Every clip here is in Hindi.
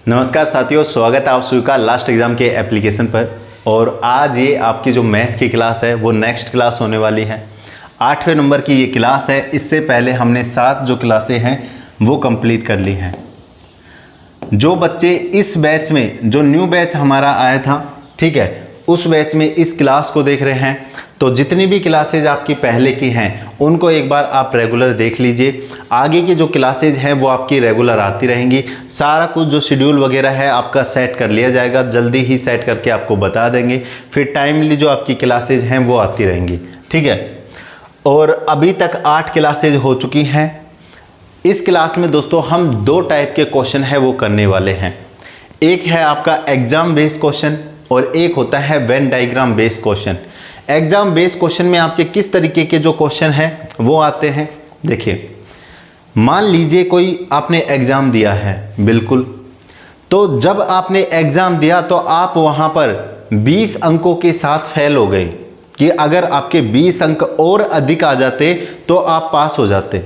नमस्कार साथियों, स्वागत है आप सभी का लास्ट एग्ज़ाम के एप्लीकेशन पर। और आज ये आपकी जो मैथ की क्लास है वो नेक्स्ट क्लास होने वाली है। 8वें नंबर की ये क्लास है। इससे पहले हमने 7 जो क्लासें हैं वो कंप्लीट कर ली हैं। जो बच्चे इस बैच में, जो न्यू बैच हमारा आया था, ठीक है, उस बैच में इस क्लास को देख रहे हैं, तो जितनी भी क्लासेज आपकी पहले की हैं उनको एक बार आप रेगुलर देख लीजिए। आगे की जो क्लासेज हैं वो आपकी रेगुलर आती रहेंगी। सारा कुछ जो शेड्यूल वगैरह है आपका सेट कर लिया जाएगा, जल्दी ही सेट करके आपको बता देंगे। फिर टाइमली जो आपकी क्लासेज हैं वो आती रहेंगी, ठीक है। और अभी तक 8 क्लासेज हो चुकी हैं। इस क्लास में दोस्तों हम 2 टाइप के क्वेश्चन है वो करने वाले हैं। एक है आपका एग्जाम बेस्ड क्वेश्चन और एक होता है Venn diagram based question. Exam based question में आपके किस तरीके के जो क्वेश्चन हैं वो आते हैं। देखिए, मान लीजिए कोई आपने एग्जाम दिया है, बिल्कुल, तो जब आपने एग्जाम दिया तो आप वहां पर 20 अंकों के साथ फेल हो गए कि अगर आपके 20 अंक और अधिक आ जाते तो आप पास हो जाते।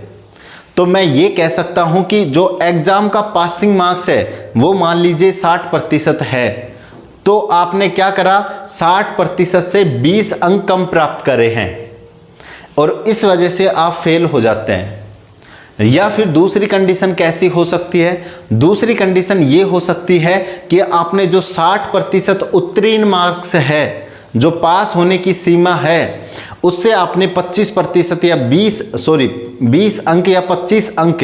तो मैं ये कह सकता हूं कि जो एग्जाम का पासिंग मार्क्स है वो मान लीजिए 60% है, तो आपने क्या करा, 60% से 20 अंक कम प्राप्त करे हैं और इस वजह से आप फेल हो जाते हैं। या फिर दूसरी कंडीशन कैसी हो सकती है? दूसरी कंडीशन ये हो सकती है कि आपने जो 60% उत्तीर्ण मार्क्स है, जो पास होने की सीमा है, उससे आपने 25% या 20 अंक या 25 अंक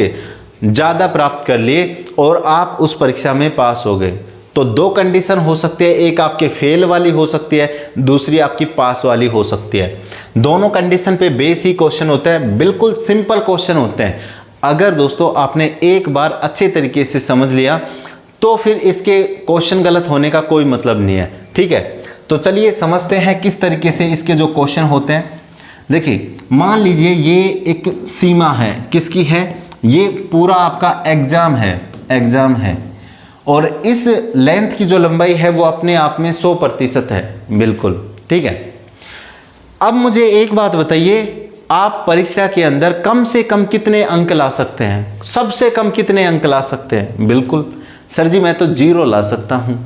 ज़्यादा प्राप्त कर लिए और आप उस परीक्षा में पास हो गए। तो 2 कंडीशन हो सकती है, एक आपके फेल वाली हो सकती है, दूसरी आपकी पास वाली हो सकती है। दोनों कंडीशन पे बेस ही क्वेश्चन होते हैं, बिल्कुल सिंपल क्वेश्चन होते हैं। अगर दोस्तों आपने एक बार अच्छे तरीके से समझ लिया तो फिर इसके क्वेश्चन गलत होने का कोई मतलब नहीं है, ठीक है। तो चलिए समझते हैं किस तरीके से इसके जो क्वेश्चन होते हैं। देखिए, मान लीजिए ये एक सीमा है, किसकी है? ये पूरा आपका एग्जाम है और इस लेंथ की जो लंबाई है वो अपने आप में 100% है, बिल्कुल, ठीक है। अब मुझे एक बात बताइए, आप परीक्षा के अंदर कम से कम कितने अंक ला सकते हैं? सबसे कम कितने अंक ला सकते हैं? बिल्कुल सर जी, मैं तो 0 ला सकता हूं।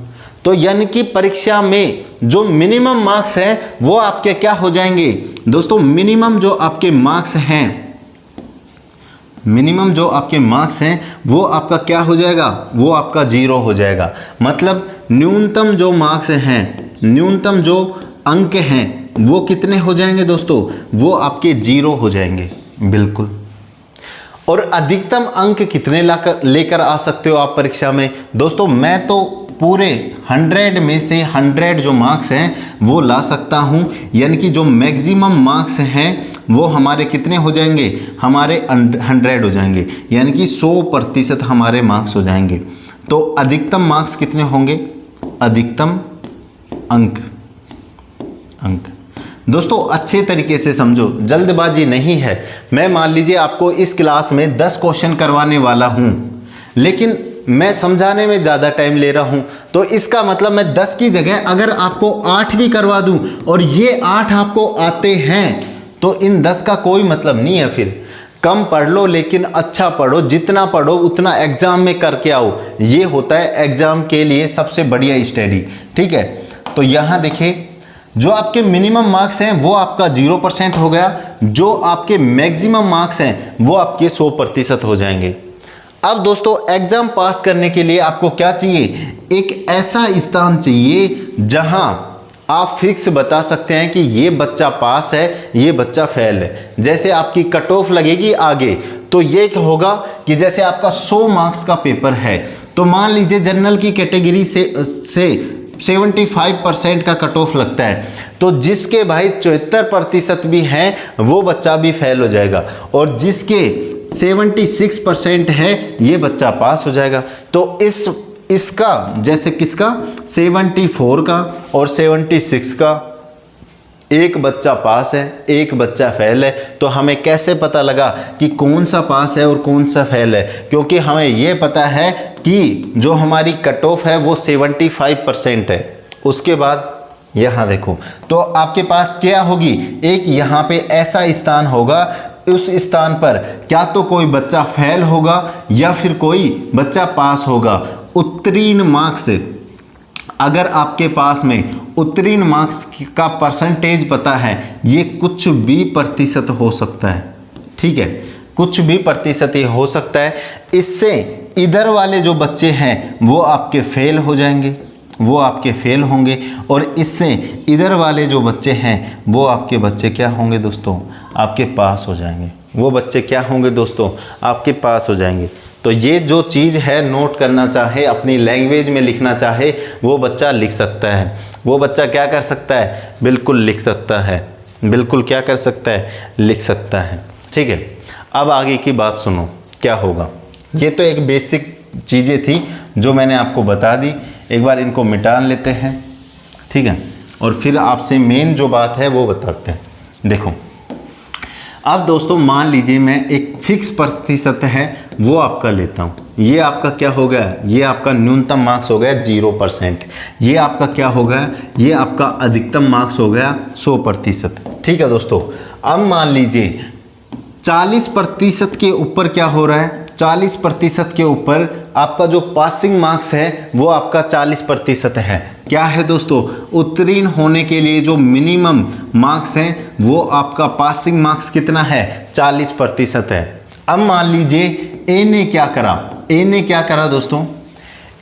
तो यानी कि परीक्षा में जो मिनिमम मार्क्स हैं वो आपके क्या हो जाएंगे दोस्तों? मिनिमम जो आपके मार्क्स हैं वो आपका क्या हो जाएगा? वो आपका 0 हो जाएगा। मतलब न्यूनतम जो मार्क्स हैं, न्यूनतम जो अंक हैं वो कितने हो जाएंगे दोस्तों? वो आपके 0 हो जाएंगे, बिल्कुल। और अधिकतम अंक कितने लेकर आ सकते हो आप परीक्षा में? दोस्तों मैं तो पूरे 100 में से 100 जो मार्क्स हैं वो ला सकता हूं। यानी कि जो मैक्सिमम मार्क्स हैं वो हमारे कितने हो जाएंगे? हमारे 100 हो जाएंगे, यानी कि 100% हमारे मार्क्स हो जाएंगे। तो अधिकतम मार्क्स कितने होंगे? अधिकतम अंक दोस्तों अच्छे तरीके से समझो, जल्दबाजी नहीं है। मैं मान लीजिए आपको इस क्लास में 10 क्वेश्चन करवाने वाला हूं, लेकिन मैं समझाने में ज़्यादा टाइम ले रहा हूं, तो इसका मतलब मैं 10 की जगह अगर आपको 8 भी करवा दूं और ये 8 आपको आते हैं तो इन 10 का कोई मतलब नहीं है। फिर कम पढ़ लो लेकिन अच्छा पढ़ो, जितना पढ़ो उतना एग्जाम में करके आओ। ये होता है एग्जाम के लिए सबसे बढ़िया स्टडी, ठीक है। तो यहाँ देखिए, जो आपके मिनिमम मार्क्स हैं वो आपका 0% हो गया, जो आपके मैक्सिमम मार्क्स हैं वो आपके 100% हो जाएंगे। अब दोस्तों एग्जाम पास करने के लिए आपको क्या चाहिए? एक ऐसा स्थान चाहिए जहां आप फिक्स बता सकते हैं कि ये बच्चा पास है, ये बच्चा फेल है। जैसे आपकी कट ऑफ लगेगी आगे, तो ये होगा कि जैसे आपका 100 मार्क्स का पेपर है, तो मान लीजिए जनरल की कैटेगरी से 75% का कट ऑफ लगता है, तो जिसके भाई 74% भी हैं वो बच्चा भी फेल हो जाएगा और जिसके 76% है ये बच्चा पास हो जाएगा। तो इसका जैसे किसका 74 का और 76 का, एक बच्चा पास है एक बच्चा फेल है, तो हमें कैसे पता लगा कि कौन सा पास है और कौन सा फेल है? क्योंकि हमें यह पता है कि जो हमारी कट ऑफ है वो 75% है। उसके बाद यहाँ देखो, तो आपके पास क्या होगी? एक यहाँ पे ऐसा स्थान होगा, उस स्थान पर क्या तो कोई बच्चा फेल होगा या फिर कोई बच्चा पास होगा। उत्तीर्ण मार्क्स, अगर आपके पास में उत्तीर्ण मार्क्स का परसेंटेज पता है, ये कुछ भी प्रतिशत हो सकता है, ठीक है, कुछ भी प्रतिशत ये हो सकता है। इससे इधर वाले जो बच्चे हैं वो आपके फेल हो जाएंगे, वो आपके फेल होंगे, और इससे इधर वाले जो बच्चे हैं वो आपके बच्चे क्या होंगे दोस्तों, आपके पास हो जाएंगे। वो बच्चे क्या होंगे दोस्तों, आपके पास हो जाएंगे। तो ये जो चीज़ है, नोट करना चाहे, अपनी लैंग्वेज में लिखना चाहे, वो बच्चा लिख सकता है। वो बच्चा क्या कर सकता है, बिल्कुल लिख सकता है, बिल्कुल क्या कर सकता है, लिख सकता है, ठीक है। अब आगे की बात सुनो, क्या होगा। ये तो एक बेसिक चीज़ें थी जो मैंने आपको बता दी। एक बार इनको मिटा लेते हैं, ठीक है, और फिर आपसे मेन जो बात है वो बताते हैं। देखो अब दोस्तों, मान लीजिए मैं एक फिक्स प्रतिशत है वो आपका लेता हूँ। ये आपका क्या हो गया, ये आपका न्यूनतम मार्क्स हो गया 0%। ये आपका क्या हो गया, ये आपका अधिकतम मार्क्स हो गया 100%, ठीक है दोस्तों। अब मान लीजिए 40% के ऊपर क्या हो रहा है, 40% के ऊपर आपका जो पासिंग मार्क्स है वो आपका 40% है। क्या है दोस्तों, उत्तीर्ण होने के लिए जो मिनिमम मार्क्स हैं वो आपका पासिंग मार्क्स कितना है, 40% है। अब मान लीजिए ए ने क्या करा, ए ने क्या करा दोस्तों,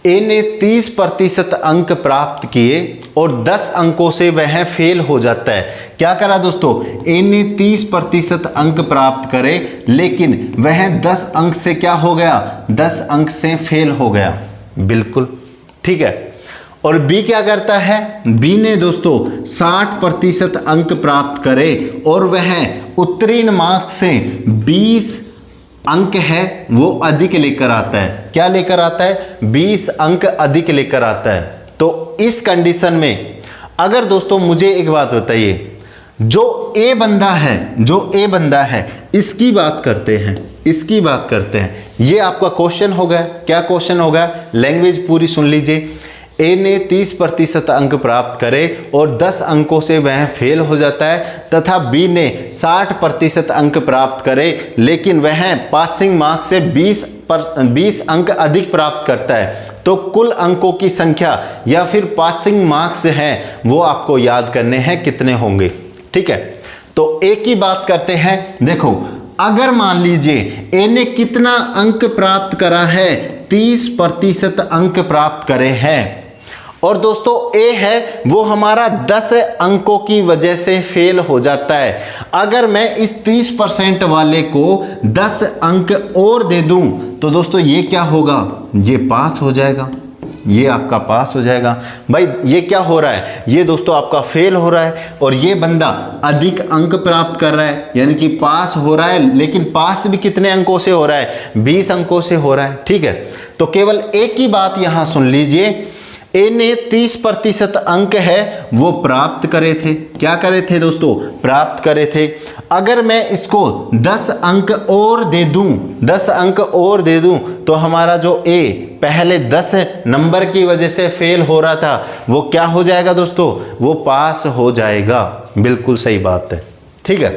ए ने 30% अंक प्राप्त किए और 10 अंकों से वह फेल हो जाता है। क्या करा दोस्तों, ए ने 30% अंक प्राप्त करे, लेकिन वह 10 अंक से क्या हो गया, 10 अंक से फेल हो गया, बिल्कुल ठीक है। और बी क्या करता है, बी ने दोस्तों 60% अंक प्राप्त करे और वह उत्तीर्ण मार्क्स से 20 अंक है वो अधिक लेकर आता है। क्या लेकर आता है, 20 अंक अधिक लेकर आता है। तो इस कंडीशन में अगर दोस्तों मुझे एक बात बताइए, जो ए बंदा है, जो ए बंदा है, इसकी बात करते हैं, इसकी बात करते हैं। ये आपका क्वेश्चन हो गया। क्या क्वेश्चन हो गया, लैंग्वेज पूरी सुन लीजिए। ए ने 30% अंक प्राप्त करे और 10 अंकों से वह फेल हो जाता है, तथा बी ने 60% अंक प्राप्त करे लेकिन वह पासिंग मार्क्स से 20 अंक अधिक प्राप्त करता है। तो कुल अंकों की संख्या या फिर पासिंग मार्क्स हैं वो आपको याद करने हैं, कितने होंगे, ठीक है। तो ए की बात करते हैं। देखो अगर मान लीजिए ए ने कितना अंक प्राप्त करा है, 30% अंक प्राप्त करे हैं, और दोस्तों ए है वो हमारा 10 अंकों की वजह से फेल हो जाता है। अगर मैं इस 30% वाले को 10 अंक और दे दूं तो दोस्तों ये क्या होगा, ये पास हो जाएगा, ये आपका पास हो जाएगा। भाई ये क्या हो रहा है, ये दोस्तों आपका फेल हो रहा है, और ये बंदा अधिक अंक प्राप्त कर रहा है, यानी कि पास हो रहा है, लेकिन पास भी कितने अंकों से हो रहा है, 20 अंकों से हो रहा है, ठीक है। तो केवल एक ही बात यहां सुन लीजिए, ए ने 30% अंक है वो प्राप्त करे थे। क्या करे थे दोस्तों, प्राप्त करे थे। अगर मैं इसको 10 अंक और दे दूं, 10 अंक और दे दूं, तो हमारा जो ए पहले 10 नंबर की वजह से फेल हो रहा था वो क्या हो जाएगा दोस्तों, वो पास हो जाएगा। बिल्कुल सही बात है, ठीक है।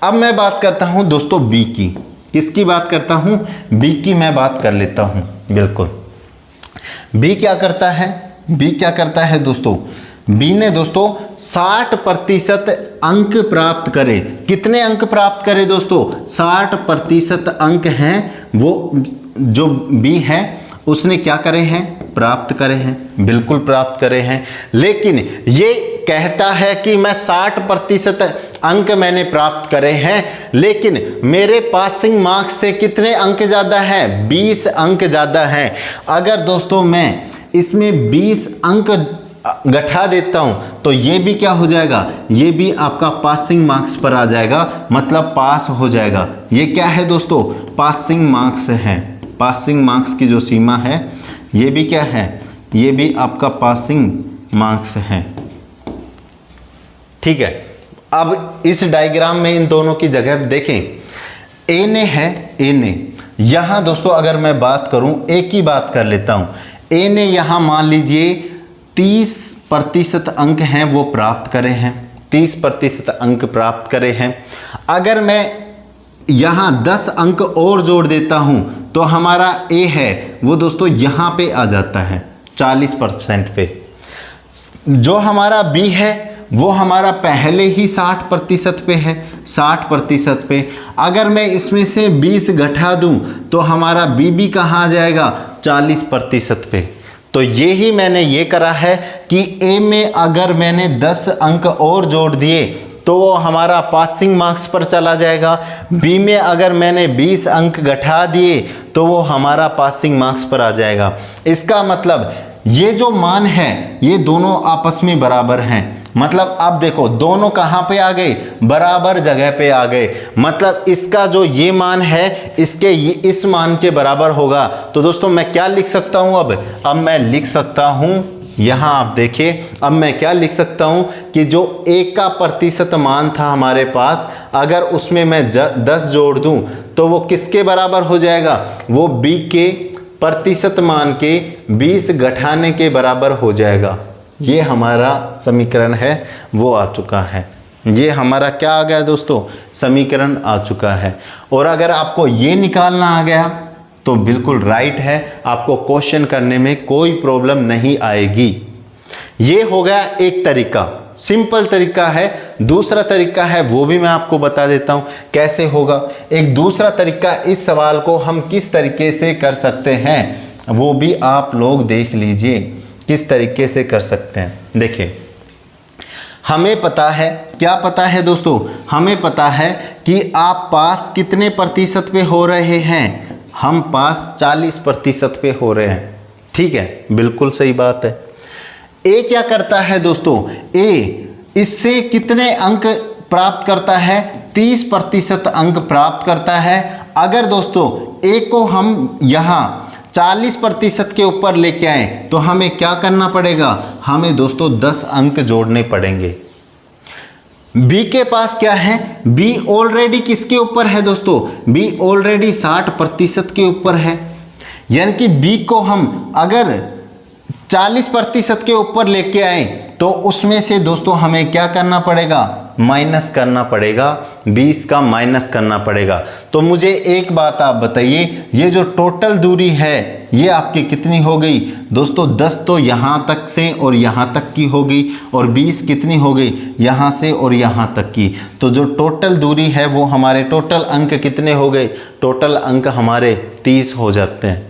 अब मैं बात करता हूं दोस्तों बी की। किसकी बात करता हूं, बी की मैं बात कर लेता हूं। बिल्कुल बी क्या करता है, बी क्या करता है दोस्तों, बी ने दोस्तों 60% अंक प्राप्त करे। कितने अंक प्राप्त करे दोस्तों, 60% अंक हैं वो जो बी है उसने क्या करे हैं, प्राप्त करे हैं, बिल्कुल प्राप्त करे हैं। लेकिन ये कहता है कि मैं 60% अंक मैंने प्राप्त करे हैं, लेकिन मेरे पासिंग मार्क्स से कितने अंक ज़्यादा हैं, 20 अंक ज़्यादा हैं। अगर दोस्तों मैं इसमें 20 अंक घटा देता हूं तो ये भी क्या हो जाएगा, ये भी आपका पासिंग मार्क्स पर आ जाएगा, मतलब पास हो जाएगा। ये क्या है दोस्तों, पासिंग मार्क्स है। पासिंग मार्क्स की जो सीमा है ये भी क्या है, ये भी आपका पासिंग मार्क्स है, ठीक है। अब इस डायग्राम में इन दोनों की जगह देखें, ए ने है, ए ने यहां दोस्तों अगर मैं बात करूं, ए की बात कर लेता हूं। ए ने यहां मान लीजिए 30% अंक हैं वो प्राप्त करे हैं, 30% अंक प्राप्त करे हैं। अगर मैं यहाँ 10 अंक और जोड़ देता हूँ तो हमारा ए है वो दोस्तों यहाँ पे आ जाता है 40% पे। जो हमारा बी है वो हमारा पहले ही 60% पे है, 60% पे। अगर मैं इसमें से 20 घटा दूं तो हमारा बी भी कहाँ आ जाएगा, 40% पे। तो ये ही मैंने ये करा है कि ए में अगर मैंने 10 अंक और जोड़ दिए तो वो हमारा पासिंग मार्क्स पर चला जाएगा। बी में अगर मैंने 20 अंक घटा दिए तो वो हमारा पासिंग मार्क्स पर आ जाएगा। इसका मतलब ये जो मान है ये दोनों आपस में बराबर हैं। मतलब अब देखो दोनों कहाँ पे आ गए, बराबर जगह पे आ गए। मतलब इसका जो ये मान है इसके इस मान के बराबर होगा। तो दोस्तों मैं क्या लिख सकता हूँ अब मैं लिख सकता हूँ, यहाँ आप देखिए, अब मैं क्या लिख सकता हूँ कि जो ए का प्रतिशत मान था हमारे पास, अगर उसमें मैं 10 जोड़ दूँ तो वो किसके बराबर हो जाएगा, वो बी के प्रतिशत मान के 20 घटाने के बराबर हो जाएगा। ये हमारा समीकरण है वो आ चुका है। ये हमारा क्या आ गया दोस्तों, समीकरण आ चुका है। और अगर आपको ये निकालना आ गया तो बिल्कुल राइट है, आपको क्वेश्चन करने में कोई प्रॉब्लम नहीं आएगी। ये हो गया एक तरीका, सिंपल तरीका है। दूसरा तरीका है वो भी मैं आपको बता देता हूँ कैसे होगा। एक दूसरा तरीका, इस सवाल को हम किस तरीके से कर सकते हैं वो भी आप लोग देख लीजिए किस तरीके से कर सकते हैं। देखिए हमें पता है, क्या पता है दोस्तों, हमें पता है कि आप पास कितने प्रतिशत पे हो रहे हैं, हम पास 40% पे हो रहे हैं। ठीक है, बिल्कुल सही बात है। ए क्या करता है दोस्तों, ए इससे कितने अंक प्राप्त करता है, 30% अंक प्राप्त करता है। अगर दोस्तों ए को हम यहाँ 40% के ऊपर लेके आए तो हमें क्या करना पड़ेगा, हमें दोस्तों 10 अंक जोड़ने पड़ेंगे। बी के पास क्या है, बी ऑलरेडी किसके ऊपर है दोस्तों, बी ऑलरेडी 60% के ऊपर है। यानी कि बी को हम अगर 40% के ऊपर लेके आए तो उसमें से दोस्तों हमें क्या करना पड़ेगा, माइनस करना पड़ेगा, 20 का माइनस करना पड़ेगा। तो मुझे एक बात आप बताइए, ये जो टोटल दूरी है ये आपकी कितनी हो गई दोस्तों, 10 तो यहाँ तक से और यहाँ तक की हो गई और 20 कितनी हो गई, यहाँ से और यहाँ तक की। तो जो टोटल दूरी है वो हमारे टोटल अंक कितने हो गए, टोटल अंक हमारे 30 हो जाते हैं।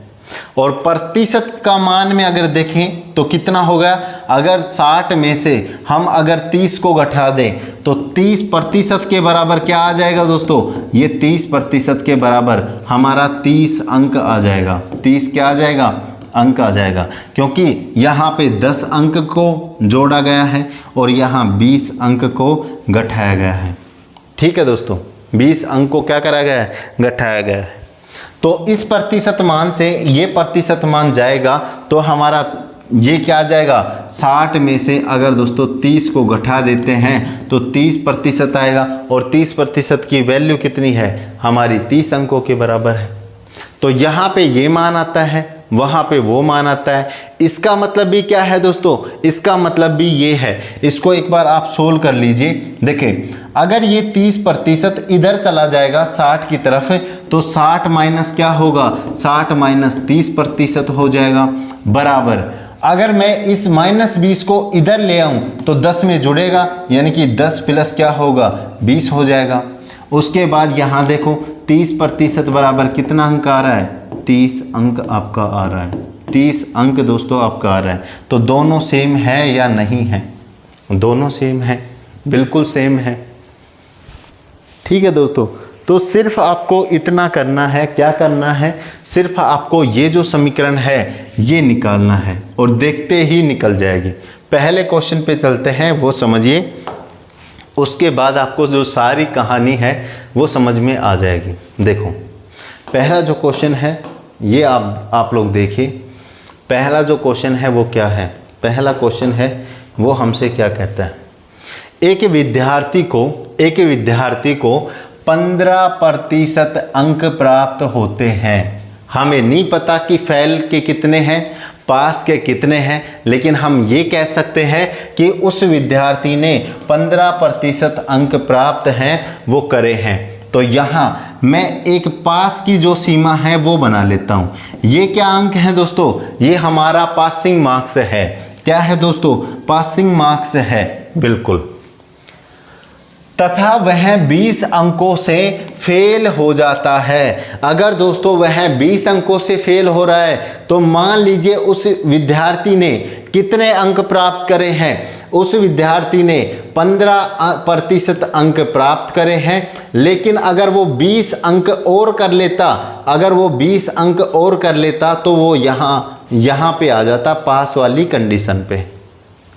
और प्रतिशत का मान में अगर देखें तो कितना होगा, अगर 60 में से हम अगर 30 को घटा दें तो 30% के बराबर क्या आ जाएगा दोस्तों, ये 30% के बराबर हमारा 30 अंक आ जाएगा। 30 क्या आ जाएगा, अंक आ जाएगा, क्योंकि यहाँ पे 10 अंक को जोड़ा गया है और यहाँ 20 अंक को घटाया गया है। ठीक है दोस्तों, 20 अंक को क्या करा गया है, घटाया गया है। तो इस प्रतिशत मान से ये प्रतिशत मान जाएगा तो हमारा ये क्या आ जाएगा, 60 में से अगर दोस्तों 30 को घटा देते हैं तो 30% आएगा और 30% की वैल्यू कितनी है, हमारी 30 अंकों के बराबर है। तो यहाँ पे ये मान आता है, वहाँ पे वो मान आता है। इसका मतलब भी क्या है दोस्तों, इसका मतलब भी ये है, इसको एक बार आप सोल्व कर लीजिए। देखें अगर ये 30% इधर चला जाएगा 60 की तरफ तो 60 माइनस क्या होगा, 60 माइनस 30% हो जाएगा बराबर। अगर मैं इस -20 को इधर ले आऊं तो 10 में जुड़ेगा, यानी कि 10 प्लस क्या होगा, 20 हो जाएगा। उसके बाद यहाँ देखो 30% बराबर कितना अंक आ रहा है, 30 अंक आपका आ रहा है। 30 अंक दोस्तों आपका आ रहा है। तो दोनों सेम है या नहीं है, दोनों सेम है, बिल्कुल सेम है। ठीक है दोस्तों, तो सिर्फ आपको इतना करना है, क्या करना है, सिर्फ आपको ये जो समीकरण है ये निकालना है और देखते ही निकल जाएगी। पहले क्वेश्चन पे चलते हैं, वो समझिए, उसके बाद आपको जो सारी कहानी है वो समझ में आ जाएगी। देखो पहला जो क्वेश्चन है ये आप लोग देखिए। पहला जो क्वेश्चन है वो क्या है, पहला क्वेश्चन है वो हमसे क्या कहता है, एक विद्यार्थी को 15% अंक प्राप्त होते हैं। हमें नहीं पता कि फेल के कितने हैं, पास के कितने हैं, लेकिन हम ये कह सकते हैं कि उस विद्यार्थी ने 15% अंक प्राप्त हैं वो करे हैं। तो यहाँ मैं एक पास की जो सीमा है वो बना लेता हूँ। ये क्या अंक है दोस्तों? ये हमारा पासिंग मार्क्स है। क्या है दोस्तों? पासिंग मार्क्स है, बिल्कुल। तथा वह 20 अंकों से फेल हो जाता है। अगर दोस्तों वह 20 अंकों से फेल हो रहा है तो मान लीजिए उस विद्यार्थी ने कितने अंक प्राप्त करे हैं? उस विद्यार्थी ने 15% अंक प्राप्त करे हैं, लेकिन अगर वो 20 अंक और कर लेता, अगर वो 20 अंक और कर लेता तो वो यहाँ पे आ जाता पास वाली कंडीशन पे।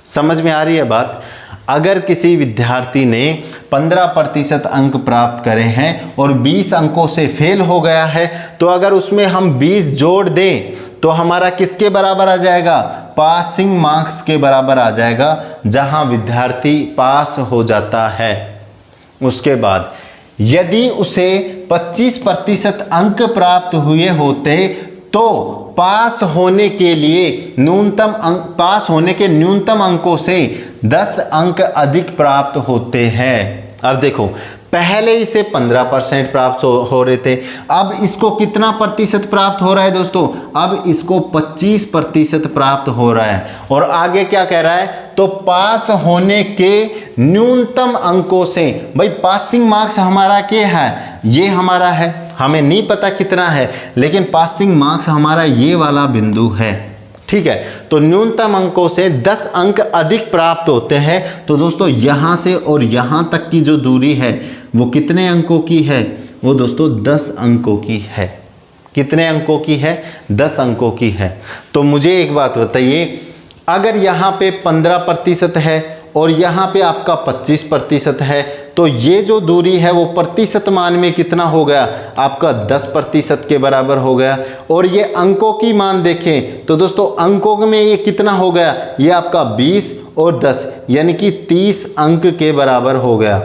समझ में आ रही है बात? अगर किसी विद्यार्थी ने 15% अंक प्राप्त करे हैं और 20 अंकों से फेल हो गया है, तो अगर उसमें हम 20 जोड़ दें तो हमारा किसके बराबर आ जाएगा? पासिंग मार्क्स के बराबर आ जाएगा, जहां विद्यार्थी पास हो जाता है। उसके बाद यदि उसे 25% अंक प्राप्त हुए होते तो पास होने के न्यूनतम अंकों से 10 अंक अधिक प्राप्त होते हैं। अब देखो, पहले इसे 15% प्राप्त हो रहे थे, अब इसको कितना प्रतिशत प्राप्त हो रहा है दोस्तों? अब इसको 25% प्राप्त हो रहा है। और आगे क्या कह रहा है? तो पास होने के न्यूनतम अंकों से, भाई पासिंग मार्क्स हमारा क्या है? ये हमारा है, हमें नहीं पता कितना है, लेकिन पासिंग मार्क्स हमारा ये वाला बिंदु है। ठीक है, तो न्यूनतम अंकों से 10 अंक अधिक प्राप्त होते हैं। तो दोस्तों यहाँ से और यहाँ तक की जो दूरी है वो कितने अंकों की है? वो दोस्तों 10 अंकों की है। कितने अंकों की है? 10 अंकों की है। तो मुझे एक बात बताइए, अगर यहाँ पे 15% है और यहाँ पे आपका 25% है, तो ये जो दूरी है वो प्रतिशत मान में कितना हो गया? आपका 10% के बराबर हो गया। और ये अंकों की मान देखें तो दोस्तों अंकों में ये कितना हो गया? ये आपका 20 और 10 यानी कि 30 अंक के बराबर हो गया।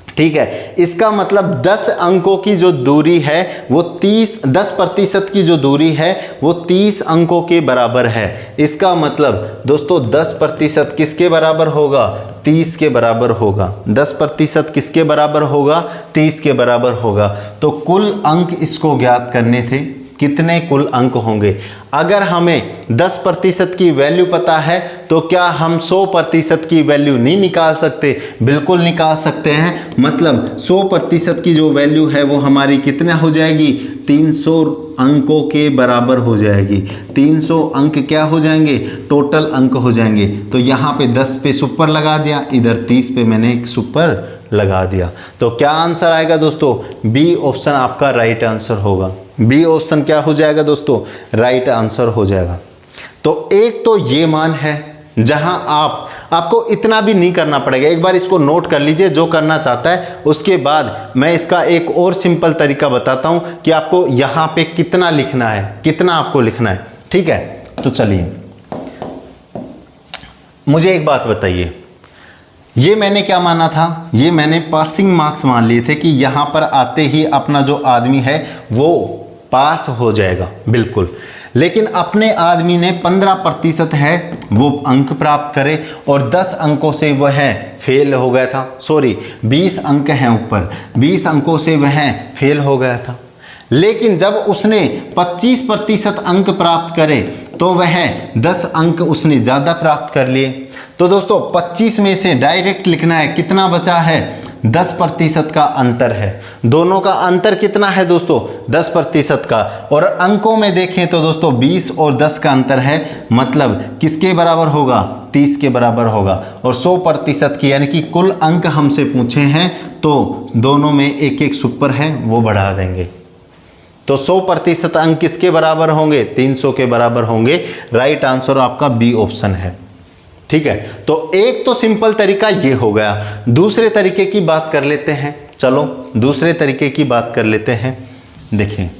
ठीक है, इसका मतलब 10 अंकों की जो दूरी है वो 10% की जो दूरी है वो 30 अंकों के बराबर है। इसका मतलब दोस्तों 10% किसके बराबर होगा? 30 के बराबर होगा। 10% किसके बराबर होगा? 30 के बराबर होगा। तो कुल अंक इसको ज्ञात करने थे, कितने कुल अंक होंगे? अगर हमें 10% की वैल्यू पता है तो क्या हम 100% की वैल्यू नहीं निकाल सकते? बिल्कुल निकाल सकते हैं। मतलब 100% की जो वैल्यू है वो हमारी कितना हो जाएगी? 300 अंकों के बराबर हो जाएगी। 300 अंक क्या हो जाएंगे? टोटल अंक हो जाएंगे। तो यहाँ पे 10 पे सुपर लगा दिया, इधर 30 पे मैंने एक सुपर लगा दिया। तो क्या आंसर आएगा दोस्तों? बी ऑप्शन आपका राइट आंसर होगा। बी ऑप्शन क्या हो जाएगा दोस्तों? राइट आंसर हो जाएगा। तो एक तो ये मान है जहां आपको इतना भी नहीं करना पड़ेगा। एक बार इसको नोट कर लीजिए जो करना चाहता है। उसके बाद मैं इसका एक और सिंपल तरीका बताता हूं कि आपको यहां पे कितना लिखना है, कितना आपको लिखना है। ठीक है, तो चलिए मुझे एक बात बताइए, ये मैंने क्या माना था? ये मैंने पासिंग मार्क्स मान लिए थे कि यहाँ पर आते ही अपना जो आदमी है वो पास हो जाएगा, बिल्कुल। लेकिन अपने आदमी ने 15% है वो अंक प्राप्त करे और 10 अंकों से वह फेल हो गया था। सॉरी, 20 अंक हैं ऊपर, 20 अंकों से वह फेल हो गया था। लेकिन जब उसने 25% अंक प्राप्त करे तो वह 10 अंक उसने ज़्यादा प्राप्त कर लिए। तो दोस्तों 25 में से डायरेक्ट लिखना है, कितना बचा है? 10% का अंतर है। दोनों का अंतर कितना है दोस्तों? 10% का। और अंकों में देखें तो दोस्तों 20 और 10 का अंतर है, मतलब किसके बराबर होगा? 30 के बराबर होगा। और 100% की यानी कि कुल अंक हमसे पूछे हैं तो दोनों में एक एक सुपर है वो बढ़ा देंगे। तो 100% अंक किसके बराबर होंगे? 300 के बराबर होंगे। राइट आंसर आपका बी ऑप्शन है। ठीक है, तो एक तो सिंपल तरीका ये हो गया। दूसरे तरीके की बात कर लेते हैं। चलो दूसरे तरीके की बात कर लेते हैं। देखिए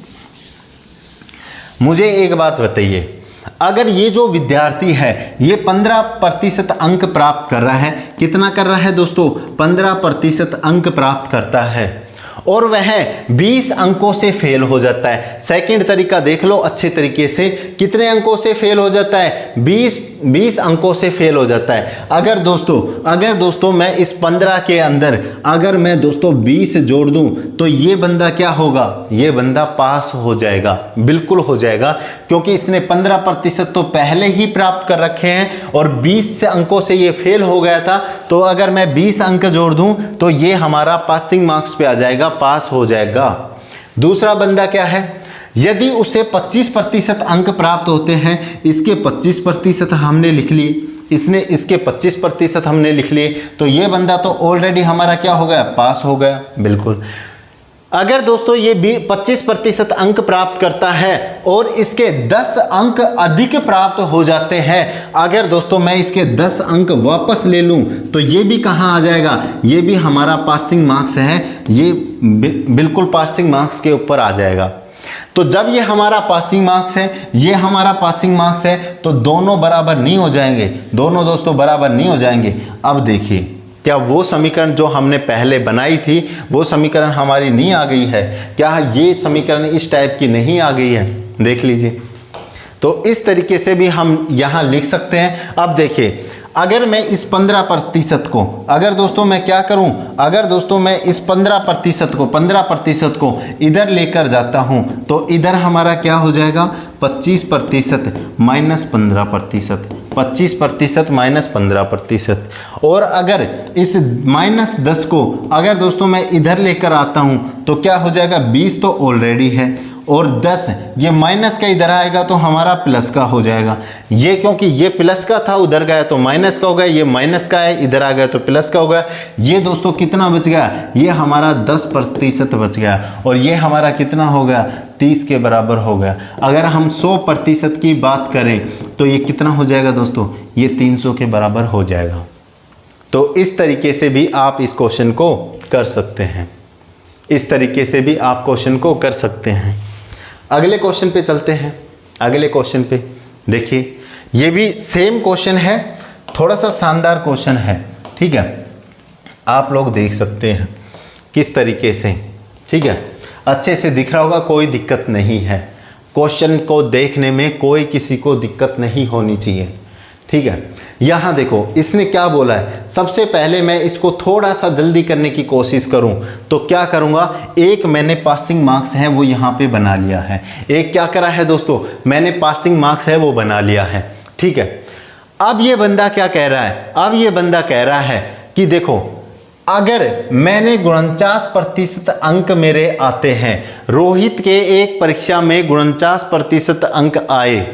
मुझे एक बात बताइए, अगर ये जो विद्यार्थी है ये 15% अंक प्राप्त कर रहा है, कितना कर रहा है दोस्तों? 15% अंक प्राप्त करता है। और वह 20 अंकों से फेल हो जाता है। सेकंड तरीका देख लो अच्छे तरीके से, कितने अंकों से फेल हो जाता है? 20 अंकों से फेल हो जाता है। अगर दोस्तों मैं इस 15 के अंदर अगर मैं दोस्तों 20 जोड़ दूं तो ये बंदा क्या होगा? ये बंदा पास हो जाएगा, बिल्कुल हो जाएगा, क्योंकि इसने 15% तो पहले ही प्राप्त कर रखे हैं और 20 से अंकों से ये फेल हो गया था। तो अगर मैं 20 अंक जोड़ दूं तो ये हमारा पासिंग मार्क्स पे आ जाएगा, पास हो जाएगा। दूसरा बंदा क्या है? यदि उसे 25% अंक प्राप्त होते हैं, इसके 25% हमने लिख लिए, इसके 25% हमने लिख लिए, तो ये बंदा तो ऑलरेडी हमारा क्या हो गया? पास हो गया, बिल्कुल। अगर दोस्तों ये 25% अंक प्राप्त करता है और इसके 10 अंक अधिक प्राप्त हो जाते हैं, अगर दोस्तों मैं इसके 10 अंक वापस ले लूं तो ये भी कहाँ आ जाएगा? ये भी हमारा पासिंग मार्क्स है, ये बिल्कुल पासिंग मार्क्स के ऊपर आ जाएगा। तो जब ये हमारा पासिंग मार्क्स है, ये हमारा पासिंग मार्क्स है, तो दोनों बराबर नहीं हो जाएंगे, दोनों दोस्तों बराबर नहीं हो जाएंगे। अब देखिए, क्या वो समीकरण जो हमने पहले बनाई थी वो समीकरण हमारी नहीं आ गई है? क्या ये समीकरण इस टाइप की नहीं आ गई है? देख लीजिए। तो इस तरीके से भी हम यहाँ लिख सकते हैं। अब देखिए, अगर मैं इस 15% को, अगर दोस्तों मैं क्या करूं, अगर दोस्तों मैं इस 15% को इधर लेकर जाता हूं तो इधर हमारा क्या हो जाएगा? 25% माइनस 15%, 25% माइनस 15%। और अगर इस -10 को अगर दोस्तों मैं इधर लेकर आता हूं तो क्या हो जाएगा? 20 तो ऑलरेडी है और 10 ये माइनस का इधर आएगा तो हमारा प्लस का हो जाएगा। ये क्योंकि ये प्लस का था उधर गया तो माइनस का हो गया, ये माइनस का है इधर आ गया तो प्लस का हो गया। ये दोस्तों कितना बच गया? ये हमारा 10% बच गया और ये हमारा कितना हो गया? 30 के बराबर हो गया। अगर हम 100% की बात करें तो ये कितना हो जाएगा दोस्तों? ये 300 के बराबर हो जाएगा। तो इस तरीके से भी आप इस क्वेश्चन को कर सकते हैं, इस तरीके से भी आप क्वेश्चन को कर सकते हैं। अगले क्वेश्चन पे चलते हैं। अगले क्वेश्चन पे देखिए, ये भी सेम क्वेश्चन है, थोड़ा सा शानदार क्वेश्चन है, ठीक है। आप लोग देख सकते हैं किस तरीके से, ठीक है, अच्छे से दिख रहा होगा, कोई दिक्कत नहीं है। क्वेश्चन को देखने में कोई किसी को दिक्कत नहीं होनी चाहिए, ठीक है। यहाँ देखो इसने क्या बोला है। सबसे पहले मैं इसको थोड़ा सा जल्दी करने की कोशिश करूं तो क्या करूंगा? एक मैंने पासिंग मार्क्स है वो यहाँ पे बना लिया है, एक क्या करा है दोस्तों? मैंने पासिंग मार्क्स है वो बना लिया है, ठीक है। अब ये बंदा क्या कह रहा है? अब ये बंदा कह रहा है कि देखो, अगर मैंने 49% अंक मेरे आते हैं, रोहित के एक परीक्षा में 49% अंक आए,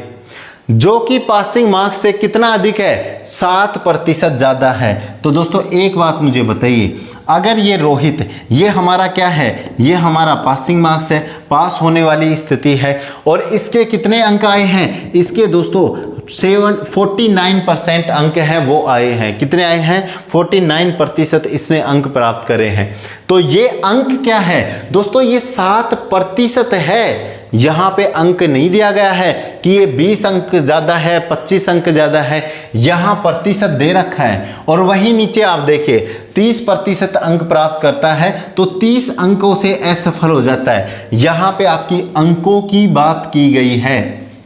जो कि पासिंग मार्क्स से कितना अधिक है? 7% ज़्यादा है। तो दोस्तों एक बात मुझे बताइए, अगर ये रोहित, ये हमारा क्या है? ये हमारा पासिंग मार्क्स है, पास होने वाली स्थिति है, और इसके कितने अंक आए हैं? इसके दोस्तों 49% अंक हैं वो आए हैं। कितने आए हैं? 49% इसने अंक प्राप्त करे हैं। तो ये अंक क्या है दोस्तों? ये 7% है। यहाँ पे अंक नहीं दिया गया है कि ये 20 अंक ज़्यादा है, 25 अंक ज़्यादा है, यहाँ प्रतिशत दे रखा है। और वहीं नीचे आप देखिए 30% अंक प्राप्त करता है तो 30 अंकों से असफल हो जाता है। यहाँ पे आपकी अंकों की बात की गई है,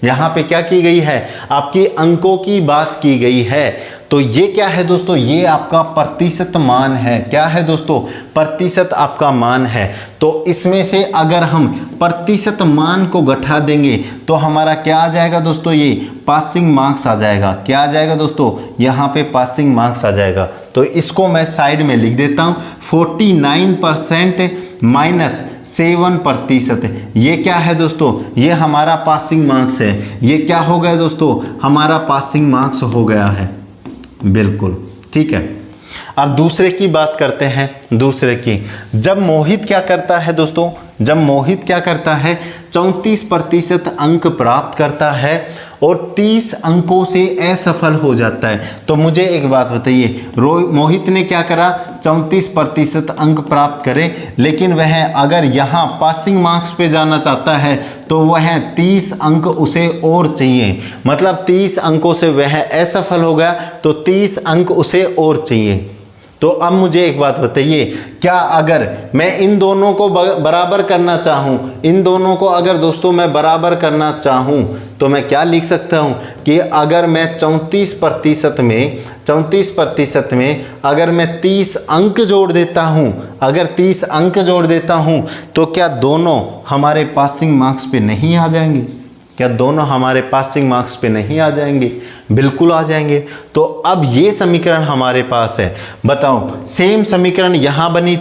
यहाँ पे क्या की गई है? आपकी अंकों की बात की गई है। तो ये क्या है दोस्तों? ये आपका प्रतिशत मान है। क्या है दोस्तों? प्रतिशत आपका मान है। तो इसमें से अगर हम प्रतिशत मान को घटा देंगे तो हमारा क्या आ जाएगा दोस्तों? ये पासिंग मार्क्स आ जाएगा। क्या आ जाएगा दोस्तों? यहाँ पे पासिंग मार्क्स आ जाएगा। तो इसको मैं साइड में लिख देता हूँ, 49% माइनस 7%। ये क्या है दोस्तों? ये हमारा पासिंग मार्क्स है। ये क्या हो गया दोस्तों? हमारा पासिंग मार्क्स हो गया है, बिल्कुल ठीक है। अब दूसरे की बात करते हैं। दूसरे की, जब मोहित क्या करता है दोस्तों? जब मोहित क्या करता है? 34% अंक प्राप्त करता है और 30 अंकों से असफल हो जाता है। तो मुझे एक बात बताइए, मोहित ने क्या करा? 34% अंक प्राप्त करे, लेकिन वह अगर यहाँ पासिंग मार्क्स पे जाना चाहता है तो वह 30 अंक उसे और चाहिए। मतलब 30 अंकों से वह असफल हो गया तो 30 अंक उसे और चाहिए। तो अब मुझे एक बात बताइए, क्या अगर मैं इन दोनों को बराबर करना चाहूँ, इन दोनों को अगर दोस्तों मैं बराबर करना चाहूँ तो मैं क्या लिख सकता हूँ कि अगर मैं 34% में अगर मैं 30 अंक जोड़ देता हूँ, अगर 30 अंक जोड़ देता हूँ तो क्या दोनों हमारे पासिंग मार्क्स पे नहीं आ जाएंगे? क्या दोनों हमारे पासिंग मार्क्स पे नहीं आ जाएंगे? बिल्कुल आ जाएंगे। तो अब ये समीकरण हमारे पास है। बताओ, सेम समीकरण यहाँ बनी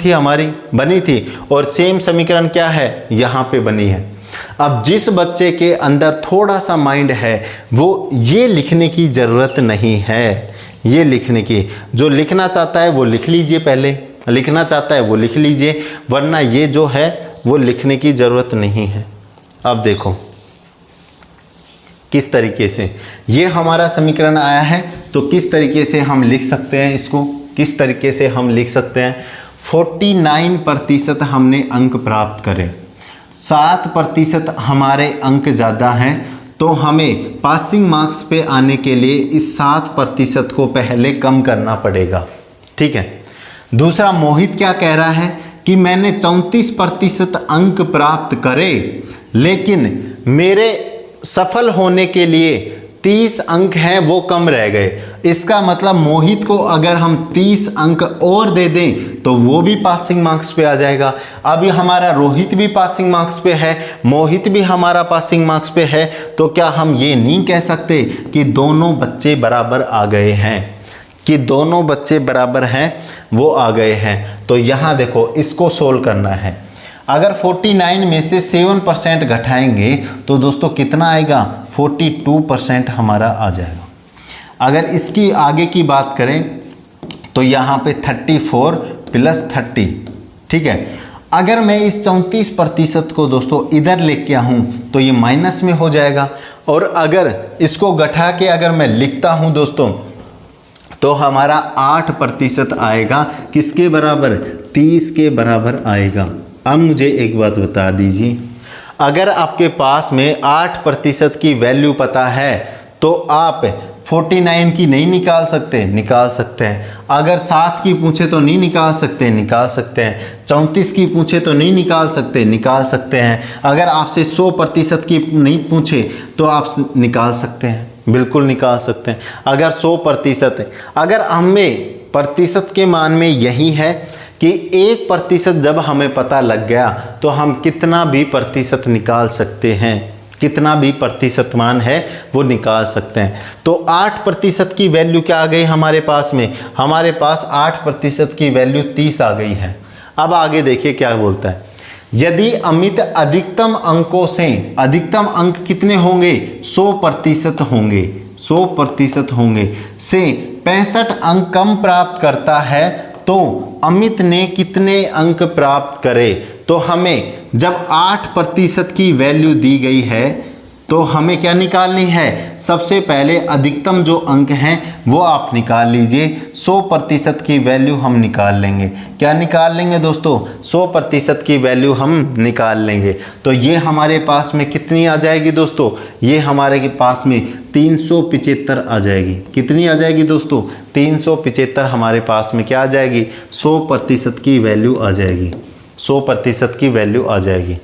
थी और सेम समीकरण क्या है, यहाँ पे बनी है। अब जिस बच्चे के अंदर थोड़ा सा माइंड है वो ये लिखने की ज़रूरत नहीं है, ये लिखने की, जो लिखना चाहता है वो लिख लीजिए, पहले लिखना चाहता है वो लिख लीजिए, वरना ये जो है वो लिखने की ज़रूरत नहीं है। अब देखो किस तरीके से ये हमारा समीकरण आया है, तो किस तरीके से हम लिख सकते हैं इसको, किस तरीके से हम लिख सकते हैं। 49% हमने अंक प्राप्त करे, 7% हमारे अंक ज़्यादा हैं, तो हमें पासिंग मार्क्स पे आने के लिए इस 7% को पहले कम करना पड़ेगा। ठीक है। दूसरा, मोहित क्या कह रहा है कि मैंने 34% अंक प्राप्त करे, लेकिन मेरे सफल होने के लिए 30 अंक हैं वो कम रह गए। इसका मतलब मोहित को अगर हम 30 अंक और दे दें तो वो भी पासिंग मार्क्स पे आ जाएगा। अभी हमारा रोहित भी पासिंग मार्क्स पे है, मोहित भी हमारा पासिंग मार्क्स पे है, तो क्या हम ये नहीं कह सकते कि दोनों बच्चे बराबर आ गए हैं, कि दोनों बच्चे बराबर हैं, वो आ गए हैं। तो यहाँ देखो इसको सोल्व करना है। अगर 49 में से 7% घटाएंगे तो दोस्तों कितना आएगा, 42% हमारा आ जाएगा। अगर इसकी आगे की बात करें तो यहाँ पे 34 + 30, ठीक है। अगर मैं इस 34% को दोस्तों इधर लेके आऊँ तो ये माइनस में हो जाएगा, और अगर इसको घटा के अगर मैं लिखता हूँ दोस्तों तो हमारा 8% आएगा, किसके बराबर, 30 के बराबर आएगा। अब मुझे एक बात बता दीजिए, अगर आपके पास में 8% की वैल्यू पता है तो आप 49 की नहीं निकाल सकते, निकाल सकते हैं। अगर 7 की पूछे तो नहीं निकाल सकते, निकाल सकते हैं। 34 की पूछे तो नहीं निकाल सकते, निकाल सकते हैं। अगर आपसे 100% की नहीं पूछे तो आप निकाल सकते हैं, बिल्कुल निकाल सकते हैं। अगर 100% है, अगर हमें प्रतिशत के मान में यही है कि 1% जब हमें पता लग गया तो हम कितना भी प्रतिशत निकाल सकते हैं, कितना भी प्रतिशत मान है वो निकाल सकते हैं। तो 8% की वैल्यू क्या आ गई हमारे पास में, हमारे पास 8% की वैल्यू 30 आ गई है। अब आगे देखिए क्या बोलता है, यदि अमित अधिकतम अंकों से, अधिकतम अंक कितने होंगे, 100% होंगे, 100% होंगे, से 65 अंक कम प्राप्त करता है तो अमित ने कितने अंक प्राप्त करे। तो हमें जब 8% की वैल्यू दी गई है तो हमें क्या निकालनी है, सबसे पहले अधिकतम जो अंक हैं वो आप निकाल लीजिए। 100% की वैल्यू हम निकाल लेंगे। क्या निकाल लेंगे दोस्तों, 100% की वैल्यू हम निकाल लेंगे। तो ये हमारे पास में कितनी आ जाएगी दोस्तों, ये हमारे के पास में 375 आ जाएगी। कितनी आ जाएगी दोस्तों, 375 हमारे पास में क्या आ जाएगी, 100% की वैल्यू आ जाएगी, 100% की वैल्यू आ जाएगी।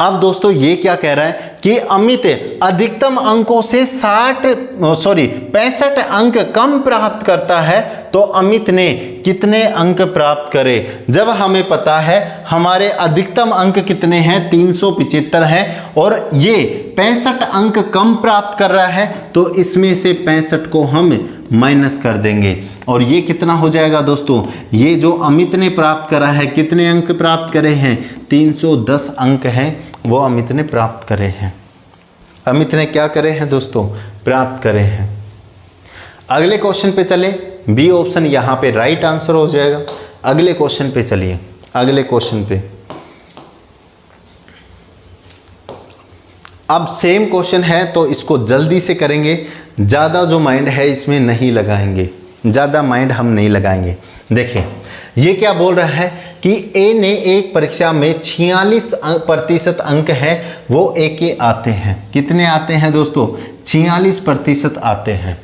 अब दोस्तों ये क्या कह रहा है कि अमित अधिकतम अंकों से 65 अंक कम प्राप्त करता है तो अमित ने कितने अंक प्राप्त करे। जब हमें पता है हमारे अधिकतम अंक कितने हैं, 375 हैं, और ये 65 अंक कम प्राप्त कर रहा है तो इसमें से 65 को हम माइनस कर देंगे, और ये कितना हो जाएगा दोस्तों, ये जो अमित ने प्राप्त करा है, कितने अंक प्राप्त करे हैं, 310 अंक हैं वो अमित ने प्राप्त करे हैं। अमित ने क्या करे हैं दोस्तों, प्राप्त करे हैं। अगले क्वेश्चन पे चले, बी ऑप्शन यहाँ पे राइट आंसर हो जाएगा। अगले क्वेश्चन पे चलिए, अगले क्वेश्चन पे। अब सेम क्वेश्चन है तो इसको जल्दी से करेंगे, ज़्यादा जो माइंड है इसमें नहीं लगाएंगे, ज़्यादा माइंड हम नहीं लगाएंगे। देखिए ये क्या बोल रहा है कि ए ने एक परीक्षा में 46% अंक है वो ए के आते हैं। कितने आते हैं दोस्तों, 46% आते हैं।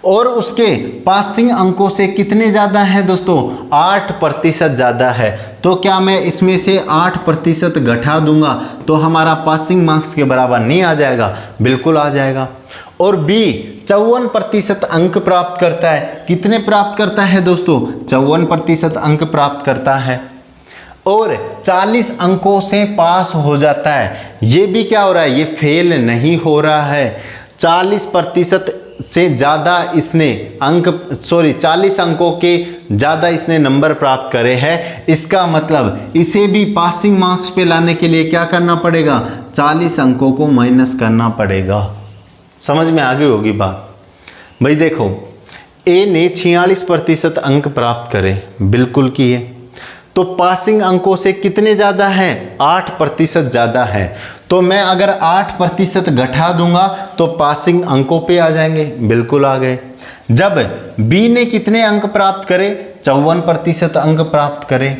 और उसके पासिंग अंकों से कितने ज़्यादा हैं दोस्तों, 8% ज़्यादा है। तो क्या मैं इसमें से 8% घटा दूंगा तो हमारा पासिंग मार्क्स के बराबर नहीं आ जाएगा? बिल्कुल आ जाएगा। और बी 54% अंक प्राप्त करता है। कितने प्राप्त करता है दोस्तों? 54% अंक प्राप्त करता है और 40 अंकों से पास हो जाता है। ये भी क्या हो रहा है? ये फेल नहीं हो रहा है। 40% से ज़्यादा इसने 40 अंकों के ज़्यादा इसने नंबर प्राप्त करे हैं। इसका मतलब इसे भी पासिंग मार्क्स पे लाने के लिए क्या करना पड़ेगा? 40 अंकों को माइनस करना पड़ेगा। समझ में आ गई होगी बात। भाई देखो, ए ने 46% अंक प्राप्त करे, बिल्कुल किए, तो पासिंग अंकों से कितने ज़्यादा हैं? 8% ज़्यादा है। तो मैं अगर 8% घटा दूंगा तो पासिंग अंकों पे आ जाएंगे, बिल्कुल आ गए। जब बी ने कितने अंक प्राप्त करे? 54% अंक प्राप्त करे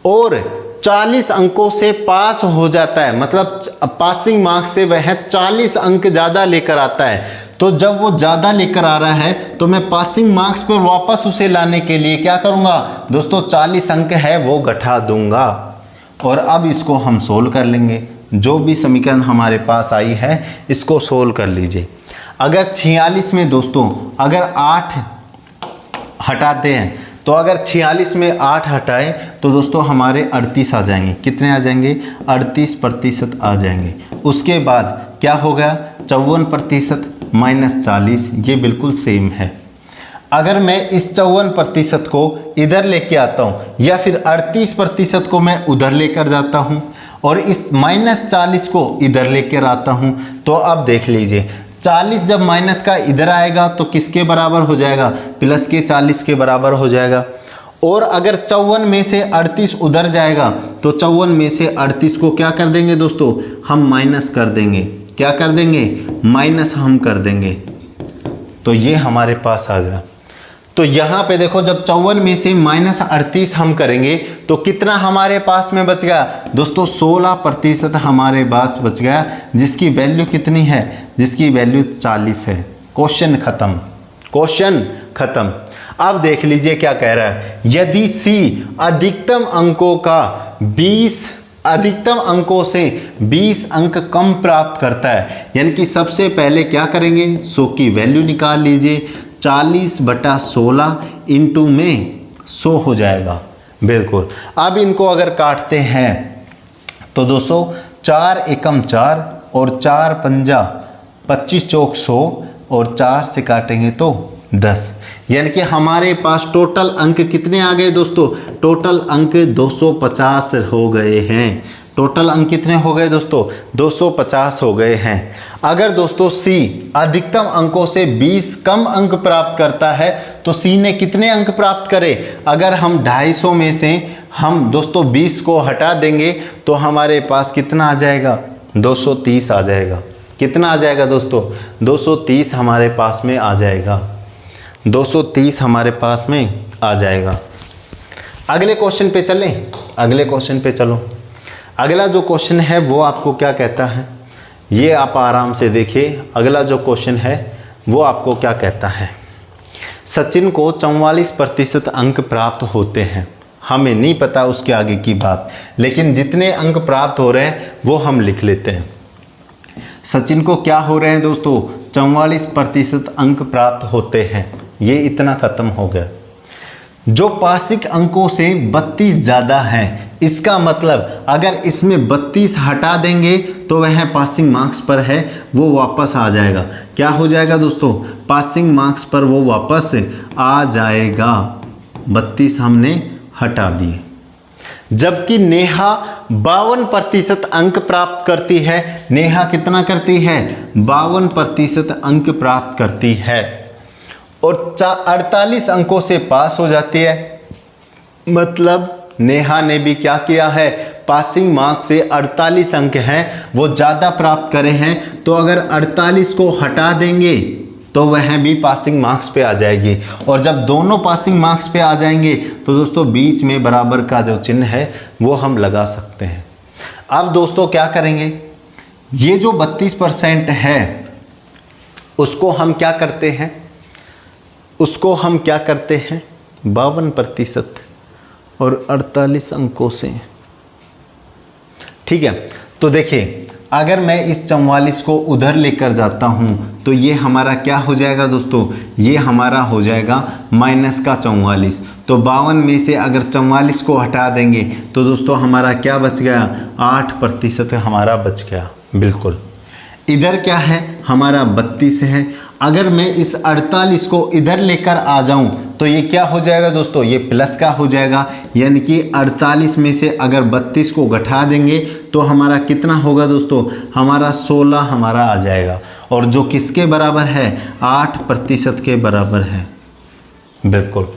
और 40 अंकों से पास हो जाता है, मतलब पासिंग मार्क्स से वह 40 अंक ज़्यादा लेकर आता है। तो जब वो ज़्यादा लेकर आ रहा है तो मैं पासिंग मार्क्स पर वापस उसे लाने के लिए क्या करूँगा दोस्तों? 40 अंक है वो घटा दूंगा। और अब इसको हम सोल्व कर लेंगे। जो भी समीकरण हमारे पास आई है इसको सोल्व कर लीजिए। अगर 46 में दोस्तों अगर 8 हटाते हैं तो अगर 46 में 8 हटाएं तो दोस्तों हमारे 38 आ जाएंगे। कितने आ जाएंगे? 38% आ जाएंगे। उसके बाद क्या होगा? 54% माइनस 40, ये बिल्कुल सेम है। अगर मैं इस 54% को इधर लेके आता हूँ या फिर 38% को मैं उधर लेकर जाता हूँ और इस माइनस 40 को इधर लेकर आता हूँ, तो अब देख लीजिए 40 जब माइनस का इधर आएगा तो किसके बराबर हो जाएगा? प्लस के 40 के बराबर हो जाएगा। और अगर 54 में से 38 उधर जाएगा तो 54 में से 38 को क्या कर देंगे दोस्तों? हम माइनस कर देंगे। क्या कर देंगे? माइनस हम कर देंगे। तो ये हमारे पास आ गया। तो यहाँ पे देखो, जब 54 में से माइनस 38 हम करेंगे तो कितना हमारे पास में बच गया दोस्तों? 16% हमारे पास बच गया, जिसकी वैल्यू कितनी है? जिसकी वैल्यू 40 है। क्वेश्चन खत्म, क्वेश्चन खत्म। अब देख लीजिए क्या कह रहा है। यदि सी अधिकतम अंकों से 20 अंक कम प्राप्त करता है, यानी कि सबसे पहले क्या करेंगे? 100 की वैल्यू निकाल लीजिए। 40/16 इंटू में 100 हो जाएगा, बिल्कुल। अब इनको अगर काटते हैं तो दोस्तों 4 एकम 4 और 4 पंजा 25 चौक 100 और 4 से काटेंगे तो 10, यानी कि हमारे पास टोटल अंक कितने आ गए दोस्तों? टोटल अंक 250 हो गए हैं। टोटल अंक कितने हो गए दोस्तों? 250 हो गए हैं। अगर दोस्तों सी अधिकतम अंकों से 20 कम अंक प्राप्त करता है तो सी ने कितने अंक प्राप्त करे? अगर हम 250 में से हम दोस्तों 20 को हटा देंगे तो हमारे पास कितना आ जाएगा? 230 आ जाएगा। कितना आ जाएगा दोस्तों? 230 हमारे पास में आ जाएगा। 230 हमारे पास में आ जाएगा। अगले क्वेश्चन पे चलें। अगले क्वेश्चन पे चलो। अगला जो क्वेश्चन है वो आपको क्या कहता है, ये आप आराम से देखिए। अगला जो क्वेश्चन है वो आपको क्या कहता है। सचिन को 44% अंक प्राप्त होते हैं। हमें नहीं पता उसके आगे की बात, लेकिन जितने अंक प्राप्त हो रहे हैं वो हम लिख लेते हैं। सचिन को क्या हो रहे हैं दोस्तों? 44% अंक प्राप्त होते हैं। ये इतना खत्म हो गया। जो पासिंग अंकों से 32 ज़्यादा है, इसका मतलब अगर इसमें 32 हटा देंगे तो वह पासिंग मार्क्स पर है, वो वापस आ जाएगा। क्या हो जाएगा दोस्तों? पासिंग मार्क्स पर वो वापस आ जाएगा। 32 हमने हटा दिए। जबकि नेहा 52% अंक प्राप्त करती है। नेहा कितना करती है? 52% अंक प्राप्त करती है और 48 अंकों से पास हो जाती है। मतलब नेहा ने भी क्या किया है? पासिंग मार्क्स से 48 अंक हैं वो ज़्यादा प्राप्त करे हैं, तो अगर 48 को हटा देंगे तो वह भी पासिंग मार्क्स पे आ जाएगी। और जब दोनों पासिंग मार्क्स पे आ जाएंगे तो दोस्तों बीच में बराबर का जो चिन्ह है वो हम लगा सकते हैं। अब दोस्तों क्या करेंगे? ये जो 32% है उसको हम क्या करते हैं? उसको हम क्या करते हैं 52% और 48 अंकों से। ठीक है, तो देखिए अगर मैं इस 44 को उधर लेकर जाता हूं तो ये हमारा क्या हो जाएगा दोस्तों, ये हमारा हो जाएगा माइनस का 44। तो 52 में से अगर 44 को हटा देंगे तो दोस्तों हमारा क्या बच गया, 8% हमारा बच गया। बिल्कुल, इधर क्या है हमारा 32 है। अगर मैं इस 48 को इधर लेकर आ जाऊं तो ये क्या हो जाएगा दोस्तों, ये प्लस का हो जाएगा, यानी कि 48 में से अगर 32 को घटा देंगे तो हमारा कितना होगा दोस्तों, हमारा 16 हमारा आ जाएगा, और जो किसके बराबर है, 8% के बराबर है। बिल्कुल,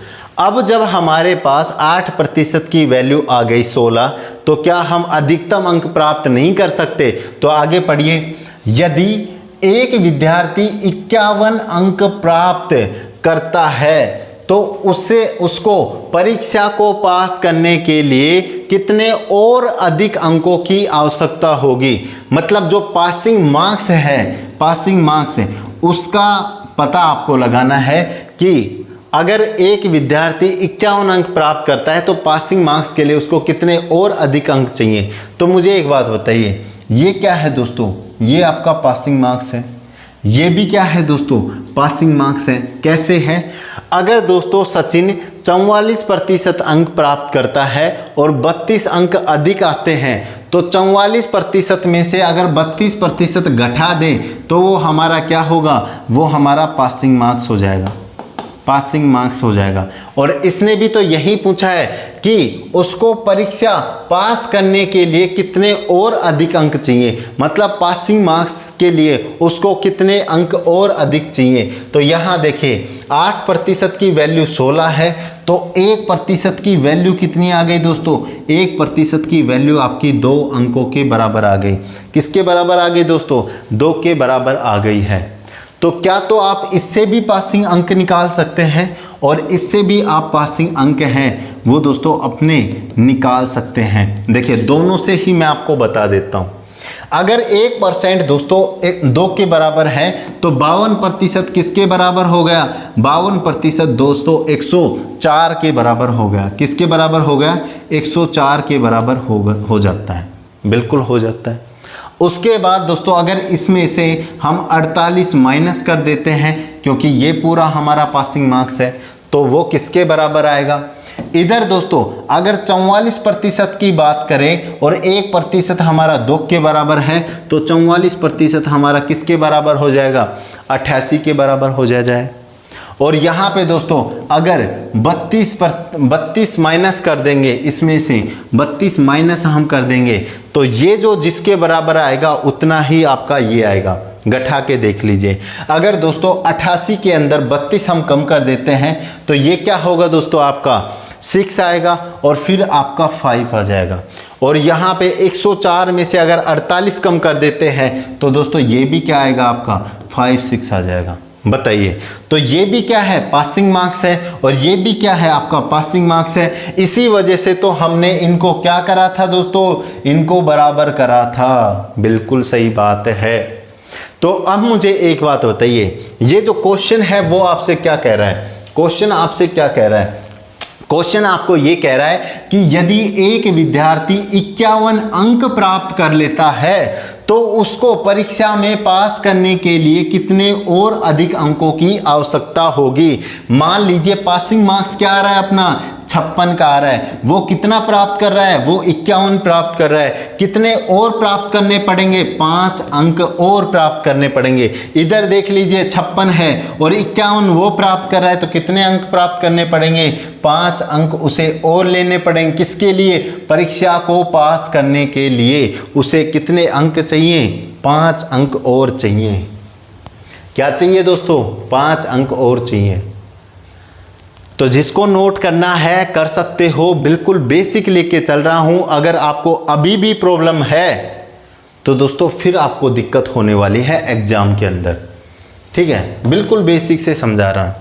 अब जब हमारे पास 8% की वैल्यू आ गई 16, तो क्या हम अधिकतम अंक प्राप्त नहीं कर सकते? तो आगे पढ़िए, यदि एक विद्यार्थी 51 अंक प्राप्त करता है तो उसको परीक्षा को पास करने के लिए कितने और अधिक अंकों की आवश्यकता होगी। मतलब जो पासिंग मार्क्स है उसका पता आपको लगाना है कि अगर एक विद्यार्थी 51 अंक प्राप्त करता है तो पासिंग मार्क्स के लिए उसको कितने और अधिक अंक चाहिए। तो मुझे एक बात बताइए, ये क्या है दोस्तों, ये आपका पासिंग मार्क्स है, ये भी क्या है दोस्तों, पासिंग मार्क्स है। कैसे है, अगर दोस्तों सचिन 44% अंक प्राप्त करता है और 32 अंक अधिक आते हैं तो 44% में से अगर 32% घटा दें तो वो हमारा क्या होगा, वो हमारा पासिंग मार्क्स हो जाएगा, पासिंग मार्क्स हो जाएगा। और इसने भी तो यही पूछा है कि उसको परीक्षा पास करने के लिए कितने और अधिक अंक चाहिए, मतलब पासिंग मार्क्स के लिए उसको कितने अंक और अधिक चाहिए। तो यहाँ देखिए 8% की वैल्यू 16 है, तो 1% की वैल्यू कितनी आ गई दोस्तों, 1% की वैल्यू आपकी 2 अंकों के बराबर आ गई। किसके बराबर आ गई दोस्तों, 2 के बराबर आ गई है। तो क्या तो आप इससे भी पासिंग अंक निकाल सकते हैं और इससे भी आप पासिंग अंक हैं वो दोस्तों अपने निकाल सकते हैं। देखिए दोनों से ही मैं आपको बता देता हूं। अगर 1% दोस्तों 2 के बराबर है तो 52% किसके बराबर हो गया, 52% दोस्तों 104 के बराबर हो गया। किसके बराबर हो गया, 104 के बराबर हो जाता है। बिल्कुल हो जाता है। उसके बाद दोस्तों अगर इसमें से हम 48 माइनस कर देते हैं, क्योंकि ये पूरा हमारा पासिंग मार्क्स है, तो वो किसके बराबर आएगा। इधर दोस्तों अगर 44% की बात करें और 1% हमारा 2 के बराबर है तो 44% हमारा किसके बराबर हो जाएगा, 88 के बराबर हो जाए। और यहाँ पे दोस्तों अगर 32 माइनस कर देंगे, इसमें से 32 माइनस हम कर देंगे तो ये जो जिसके बराबर आएगा उतना ही आपका ये आएगा। घटा के देख लीजिए, अगर दोस्तों 88 के अंदर 32 हम कम कर देते हैं तो ये क्या होगा दोस्तों, आपका 6 आएगा और फिर आपका 5 आ जाएगा। और यहाँ पे 104 में से अगर 48 कम कर देते हैं तो दोस्तों ये भी क्या आएगा, आपका 5-6 आ जाएगा। बताइए, तो ये भी क्या है, पासिंग मार्क्स है, और ये भी क्या है, आपका पासिंग मार्क्स है। इसी वजह से तो हमने इनको क्या करा था दोस्तों, इनको बराबर करा था। बिल्कुल सही बात है। तो अब मुझे एक बात बताइए, ये जो क्वेश्चन है वो आपसे क्या कह रहा है, क्वेश्चन आपसे क्या कह रहा है, क्वेश्चन आपको ये कह रहा है कि यदि एक विद्यार्थी 51 अंक प्राप्त कर लेता है तो उसको परीक्षा में पास करने के लिए कितने और अधिक अंकों की आवश्यकता होगी। मान लीजिए पासिंग मार्क्स क्या आ रहा है अपना, 56 का आ रहा है, वो कितना प्राप्त कर रहा है, वो 51 प्राप्त कर रहा है। कितने और प्राप्त करने पड़ेंगे, 5 अंक और प्राप्त करने पड़ेंगे। इधर देख लीजिए 56 है और 51 वो प्राप्त कर रहा है, तो कितने अंक प्राप्त करने पड़ेंगे, 5 अंक उसे और लेने पड़ेंगे। किसके लिए, परीक्षा को पास करने के लिए उसे कितने अंक चाहिए, 5 अंक और चाहिए। क्या चाहिए दोस्तों, 5 अंक और चाहिए। तो जिसको नोट करना है कर सकते हो, बिल्कुल बेसिक लेके चल रहा हूं। अगर आपको अभी भी प्रॉब्लम है तो दोस्तों फिर आपको दिक्कत होने वाली है एग्जाम के अंदर। ठीक है, बिल्कुल बेसिक से समझा रहा हूं।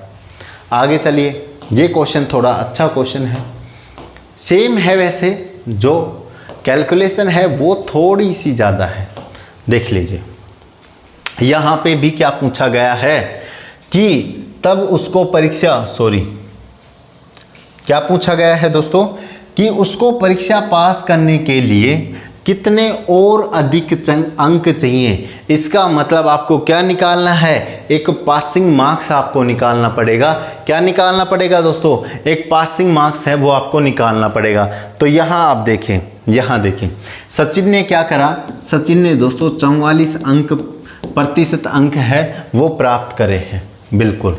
आगे चलिए, ये क्वेश्चन थोड़ा अच्छा क्वेश्चन है, सेम है वैसे, जो कैलकुलेशन है वो थोड़ी सी ज़्यादा है। देख लीजिए, यहाँ पे भी क्या पूछा गया है कि तब उसको क्या पूछा गया है दोस्तों कि उसको परीक्षा पास करने के लिए कितने और अधिक अंक चाहिए। इसका मतलब आपको क्या निकालना है, एक पासिंग मार्क्स आपको निकालना पड़ेगा। क्या निकालना पड़ेगा दोस्तों, एक पासिंग मार्क्स है वो आपको निकालना पड़ेगा। तो यहाँ आप देखें, यहाँ देखें सचिन ने क्या करा, सचिन ने दोस्तों 44 प्रतिशत अंक है वो प्राप्त करे हैं, बिल्कुल।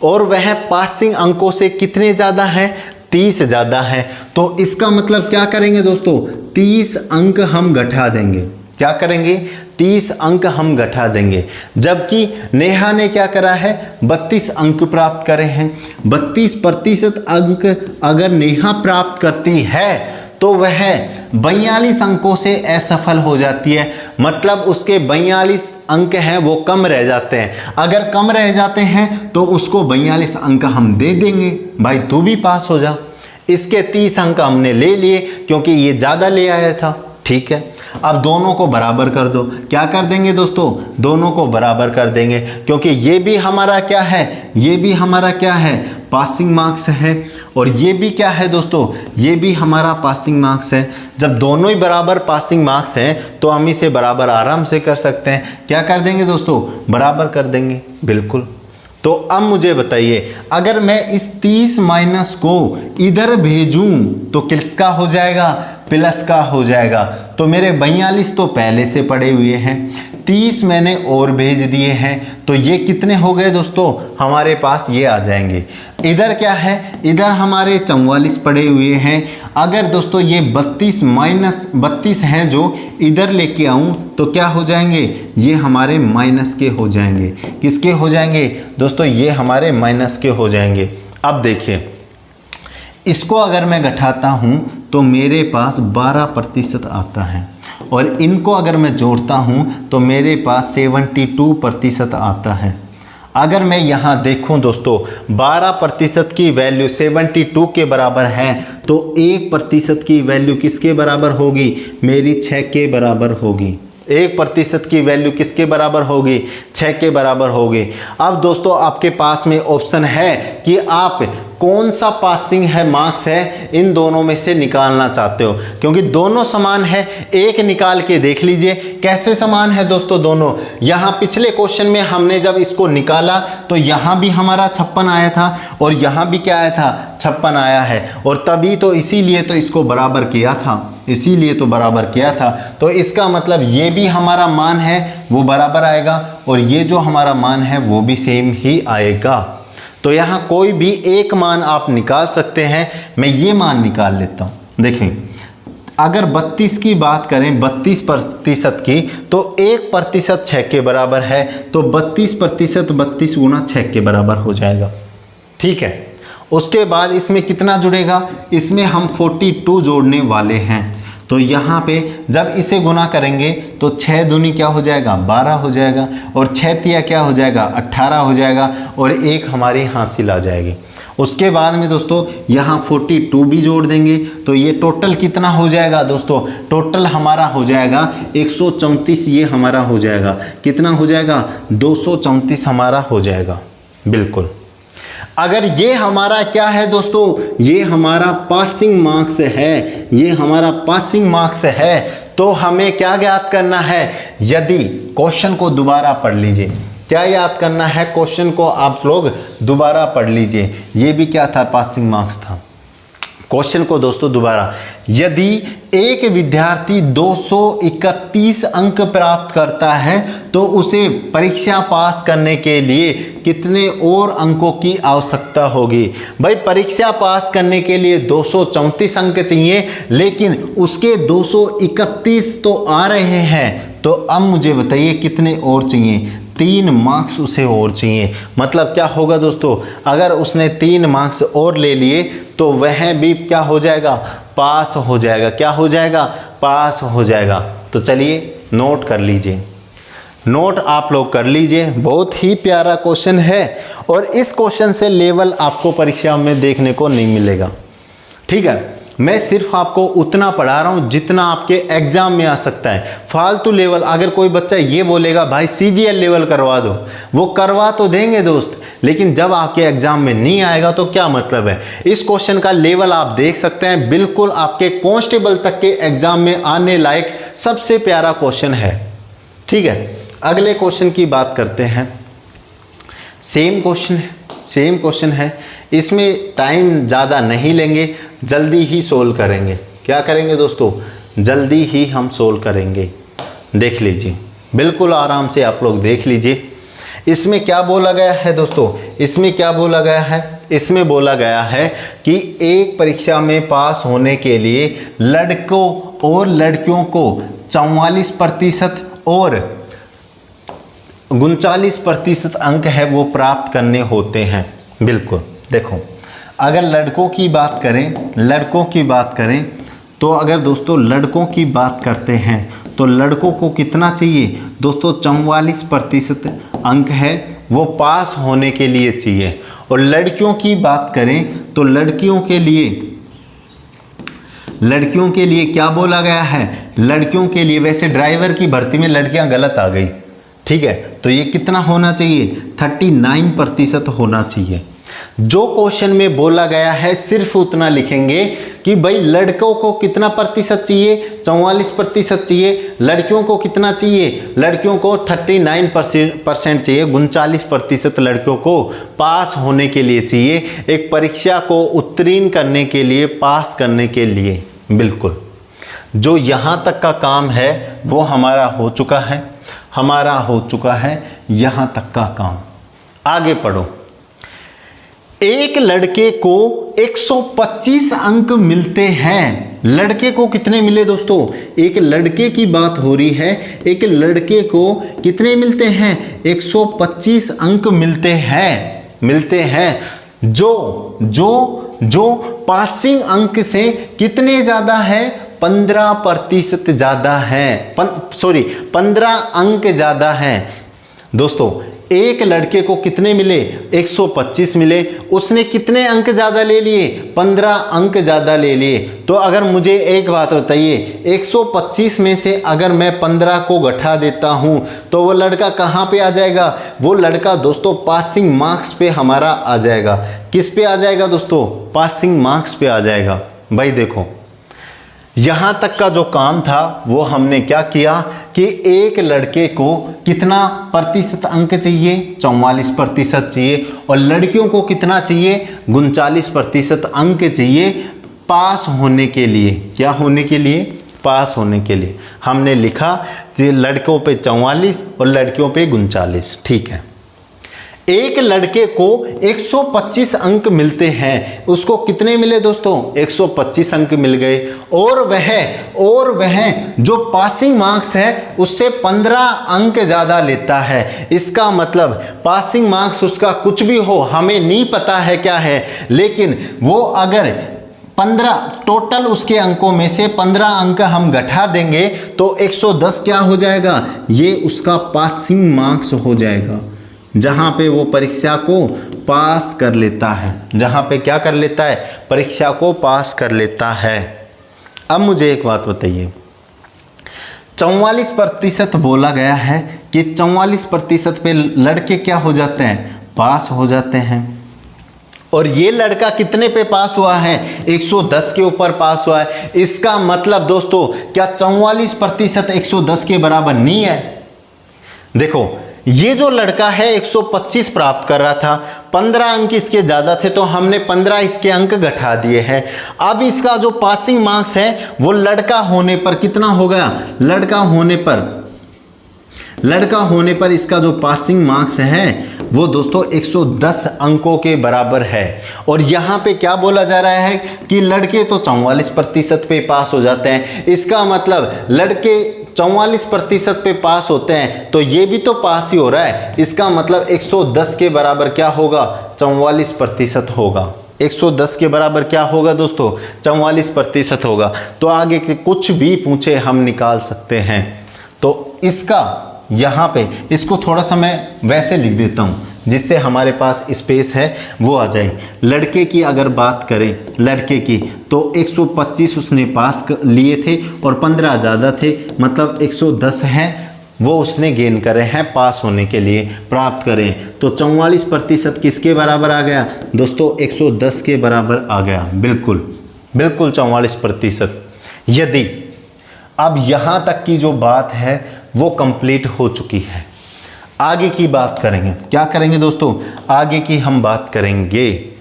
और वह पासिंग अंकों से कितने ज़्यादा है, 30 ज़्यादा है। तो इसका मतलब क्या करेंगे दोस्तों, 30 अंक हम घटा देंगे। क्या करेंगे, 30 अंक हम घटा देंगे। जबकि नेहा ने क्या करा है, 32 अंक प्राप्त करे हैं। 32% अंक अगर नेहा प्राप्त करती है तो वह 42 अंकों से असफल हो जाती है। मतलब उसके 42 अंक हैं वो कम रह जाते हैं। अगर कम रह जाते हैं तो उसको 42 अंक हम दे देंगे, भाई तू भी पास हो जा। इसके 30 अंक हमने ले लिए क्योंकि ये ज़्यादा ले आया था, ठीक है। अब दोनों को बराबर कर दो। क्या कर देंगे दोस्तों, दोनों को बराबर कर देंगे क्योंकि ये भी हमारा क्या है, ये भी हमारा क्या है, पासिंग मार्क्स है। और ये भी क्या है दोस्तों, ये भी हमारा पासिंग मार्क्स है। जब दोनों ही बराबर पासिंग मार्क्स हैं तो हम इसे बराबर आराम से कर सकते हैं। क्या कर देंगे दोस्तों, बराबर कर देंगे, बिल्कुल। तो अब मुझे बताइए, अगर मैं इस 30 माइनस को इधर भेजूं तो किसका हो जाएगा, प्लस का हो जाएगा। तो मेरे 42 तो पहले से पड़े हुए हैं, 30 मैंने और भेज दिए हैं, तो ये कितने हो गए दोस्तों, हमारे पास ये आ जाएंगे। इधर क्या है, इधर हमारे 44 पड़े हुए हैं। अगर दोस्तों ये 32 माइनस 32 हैं जो इधर लेके आऊं तो क्या हो जाएंगे, ये हमारे माइनस के हो जाएंगे। किसके हो जाएंगे दोस्तों, ये हमारे माइनस के हो जाएंगे। अब देखिए, इसको अगर मैं घटाता हूं तो मेरे पास 12% आता है, और इनको अगर मैं जोड़ता हूं तो मेरे पास 72% आता है। अगर मैं यहाँ देखूं दोस्तों, 12% की वैल्यू 72 के बराबर है, तो 1% की वैल्यू किसके बराबर होगी, मेरी 6 के बराबर होगी। 1% की वैल्यू किसके बराबर होगी, 6 के बराबर होगी। अब दोस्तों आपके पास में ऑप्शन है कि आप कौन सा पासिंग है मार्क्स है इन दोनों में से निकालना चाहते हो, क्योंकि दोनों समान है। एक निकाल के देख लीजिए कैसे समान है दोस्तों दोनों। यहाँ पिछले क्वेश्चन में हमने जब इसको निकाला तो यहाँ भी हमारा 56 आया था और यहाँ भी क्या आया था, 56 आया है, और तभी तो इसीलिए तो इसको बराबर किया था, इसीलिए तो बराबर किया था। तो इसका मतलब ये भी हमारा मान है वो बराबर आएगा, और ये जो हमारा मान है वो भी सेम ही आएगा। तो यहाँ कोई भी एक मान आप निकाल सकते हैं। मैं ये मान निकाल लेता हूँ। देखें, अगर 32 की बात करें, 32% की, तो 1% 6 के बराबर है, तो 32% 32 गुना 6 के बराबर हो जाएगा, ठीक है। उसके बाद इसमें कितना जुड़ेगा, इसमें हम 42 जोड़ने वाले हैं। तो यहाँ पे जब इसे गुना करेंगे तो 6 दूनी क्या हो जाएगा, 12 हो जाएगा, और 6 तिया क्या हो जाएगा, 18 हो जाएगा, और एक हमारी हासिल आ जाएगी। उसके बाद में दोस्तों यहाँ 42 भी जोड़ देंगे, तो ये टोटल कितना हो जाएगा दोस्तों, टोटल हमारा हो जाएगा 134। ये हमारा हो जाएगा, कितना हो जाएगा, 234 हमारा हो जाएगा, बिल्कुल। अगर ये हमारा क्या है दोस्तों, ये हमारा पासिंग मार्क्स है, ये हमारा पासिंग मार्क्स है, तो हमें क्या ज्ञात करना है, यदि क्वेश्चन को दोबारा पढ़ लीजिए। क्या याद करना है, क्वेश्चन को आप लोग दोबारा पढ़ लीजिए। ये भी क्या था, पासिंग मार्क्स था। क्वेश्चन को दोस्तों दोबारा, यदि एक विद्यार्थी 231 अंक प्राप्त करता है तो उसे परीक्षा पास करने के लिए कितने और अंकों की आवश्यकता होगी। भाई परीक्षा पास करने के लिए 234 अंक चाहिए, लेकिन उसके 231 तो आ रहे हैं। तो अब मुझे बताइए कितने और चाहिए, 3 मार्क्स उसे और चाहिए। मतलब क्या होगा दोस्तों, अगर उसने 3 मार्क्स और ले लिए तो वह भी क्या हो जाएगा, पास हो जाएगा। क्या हो जाएगा, पास हो जाएगा। तो चलिए नोट कर लीजिए, नोट आप लोग कर लीजिए। बहुत ही प्यारा क्वेश्चन है, और इस क्वेश्चन से लेवल आपको परीक्षा में देखने को नहीं मिलेगा, ठीक है। मैं सिर्फ आपको उतना पढ़ा रहा हूँ जितना आपके एग्जाम में आ सकता है। फालतू लेवल अगर कोई बच्चा ये बोलेगा भाई CGL लेवल करवा दो, वो करवा तो देंगे दोस्त, लेकिन जब आपके एग्जाम में नहीं आएगा तो क्या मतलब है। इस क्वेश्चन का लेवल आप देख सकते हैं, बिल्कुल आपके कांस्टेबल तक के एग्जाम में आने लायक सबसे प्यारा क्वेश्चन है। ठीक है, अगले क्वेश्चन की बात करते हैं। सेम क्वेश्चन है, इसमें टाइम ज़्यादा नहीं लेंगे, जल्दी ही सोल्व करेंगे। क्या करेंगे दोस्तों, जल्दी ही हम सोल्व करेंगे। देख लीजिए, बिल्कुल आराम से आप लोग देख लीजिए। इसमें क्या बोला गया है दोस्तों, इसमें क्या बोला गया है, इसमें बोला गया है कि एक परीक्षा में पास होने के लिए लड़कों और लड़कियों को 44% और 39% अंक है वो प्राप्त करने होते हैं। बिल्कुल देखो, अगर लड़कों की बात करें तो अगर दोस्तों लड़कों की बात करते हैं तो लड़कों को कितना चाहिए दोस्तों, 44% अंक है वो पास होने के लिए चाहिए। और लड़कियों की बात करें तो लड़कियों के लिए क्या बोला गया है, लड़कियों के लिए वैसे ड्राइवर की भर्ती में लड़कियां गलत आ गई, ठीक है, तो ये कितना होना चाहिए, 39% होना चाहिए। जो क्वेश्चन में बोला गया है सिर्फ उतना लिखेंगे कि भाई लड़कों को कितना प्रतिशत चाहिए, 44% चाहिए, लड़कियों को कितना चाहिए, लड़कियों को 39% चाहिए, 39% लड़कियों को पास होने के लिए चाहिए, एक परीक्षा को उत्तीर्ण करने के लिए, पास करने के लिए। बिल्कुल, जो यहाँ तक का काम है वो हमारा हो चुका है, यहाँ तक का काम। आगे पढ़ो। एक लड़के को 125 अंक मिलते हैं। लड़के को कितने मिले दोस्तों, एक लड़के की बात हो रही है, एक लड़के को कितने मिलते हैं, 125 अंक मिलते हैं, जो पासिंग अंक से कितने ज़्यादा है, 15% ज़्यादा है, 15 अंक ज़्यादा है। दोस्तों एक लड़के को कितने मिले, 125 मिले, उसने कितने अंक ज़्यादा ले लिए, 15 अंक ज़्यादा ले लिए। तो अगर मुझे एक बात बताइए, 125 में से अगर मैं 15 को घटा देता हूं तो वो लड़का कहाँ पे आ जाएगा, वो लड़का दोस्तों पासिंग मार्क्स पे हमारा आ जाएगा। किस पे आ जाएगा दोस्तों, पासिंग मार्क्स पे आ जाएगा। भाई देखो, यहाँ तक का जो काम था वो हमने क्या किया कि एक लड़के को कितना प्रतिशत अंक चाहिए, 44% चाहिए, और लड़कियों को कितना चाहिए, 39% अंक चाहिए पास होने के लिए। क्या होने के लिए, पास होने के लिए। हमने लिखा कि लड़कों पे 44 और लड़कियों पे 39। ठीक है, एक लड़के को 125 अंक मिलते हैं, उसको कितने मिले दोस्तों, 125 अंक मिल गए, और वह जो पासिंग मार्क्स है उससे 15 अंक ज़्यादा लेता है। इसका मतलब पासिंग मार्क्स उसका कुछ भी हो, हमें नहीं पता है क्या है, लेकिन वो अगर 15 टोटल उसके अंकों में से 15 अंक हम घटा देंगे तो 110 क्या हो जाएगा, ये उसका पासिंग मार्क्स हो जाएगा, जहाँ पे वो परीक्षा को पास कर लेता है, जहाँ पे क्या कर लेता है, परीक्षा को पास कर लेता है। अब मुझे एक बात बताइए, 44% बोला गया है कि 44% पे लड़के क्या हो जाते हैं, पास हो जाते हैं, और ये लड़का कितने पे पास हुआ है, 110 के ऊपर पास हुआ है। इसका मतलब दोस्तों क्या 44% 110 के बराबर नहीं है। देखो, ये जो लड़का है 125 प्राप्त कर रहा था, 15 अंक इसके ज़्यादा थे तो हमने 15 इसके अंक घटा दिए हैं। अब इसका जो पासिंग मार्क्स है वो लड़का होने पर कितना हो गया, लड़का होने पर इसका जो पासिंग मार्क्स है वो दोस्तों 110 अंकों के बराबर है। और यहाँ पे क्या बोला जा रहा है कि लड़के तो 44% पे पास हो जाते हैं। इसका मतलब लड़के 44% पे पास होते हैं तो ये भी तो पास ही हो रहा है। इसका मतलब 110 के बराबर क्या होगा, 44% होगा। 110 के बराबर क्या होगा दोस्तों, 44% होगा। तो आगे के कुछ भी पूछे हम निकाल सकते हैं। तो इसका यहाँ पे इसको थोड़ा सा मैं वैसे लिख देता हूँ जिससे हमारे पास स्पेस है वो आ जाए। लड़के की अगर बात करें, लड़के की, तो 125 उसने पास लिए थे और 15 ज़्यादा थे, मतलब 110 हैं वो उसने गेन करे हैं पास होने के लिए, प्राप्त करें। तो 44% किसके बराबर आ गया दोस्तों? 110 के बराबर आ गया। बिल्कुल बिल्कुल 44%। यदि अब यहाँ तक की जो बात है वो कंप्लीट हो चुकी है, आगे की बात करेंगे। क्या करेंगे दोस्तों? आगे की हम बात करेंगे।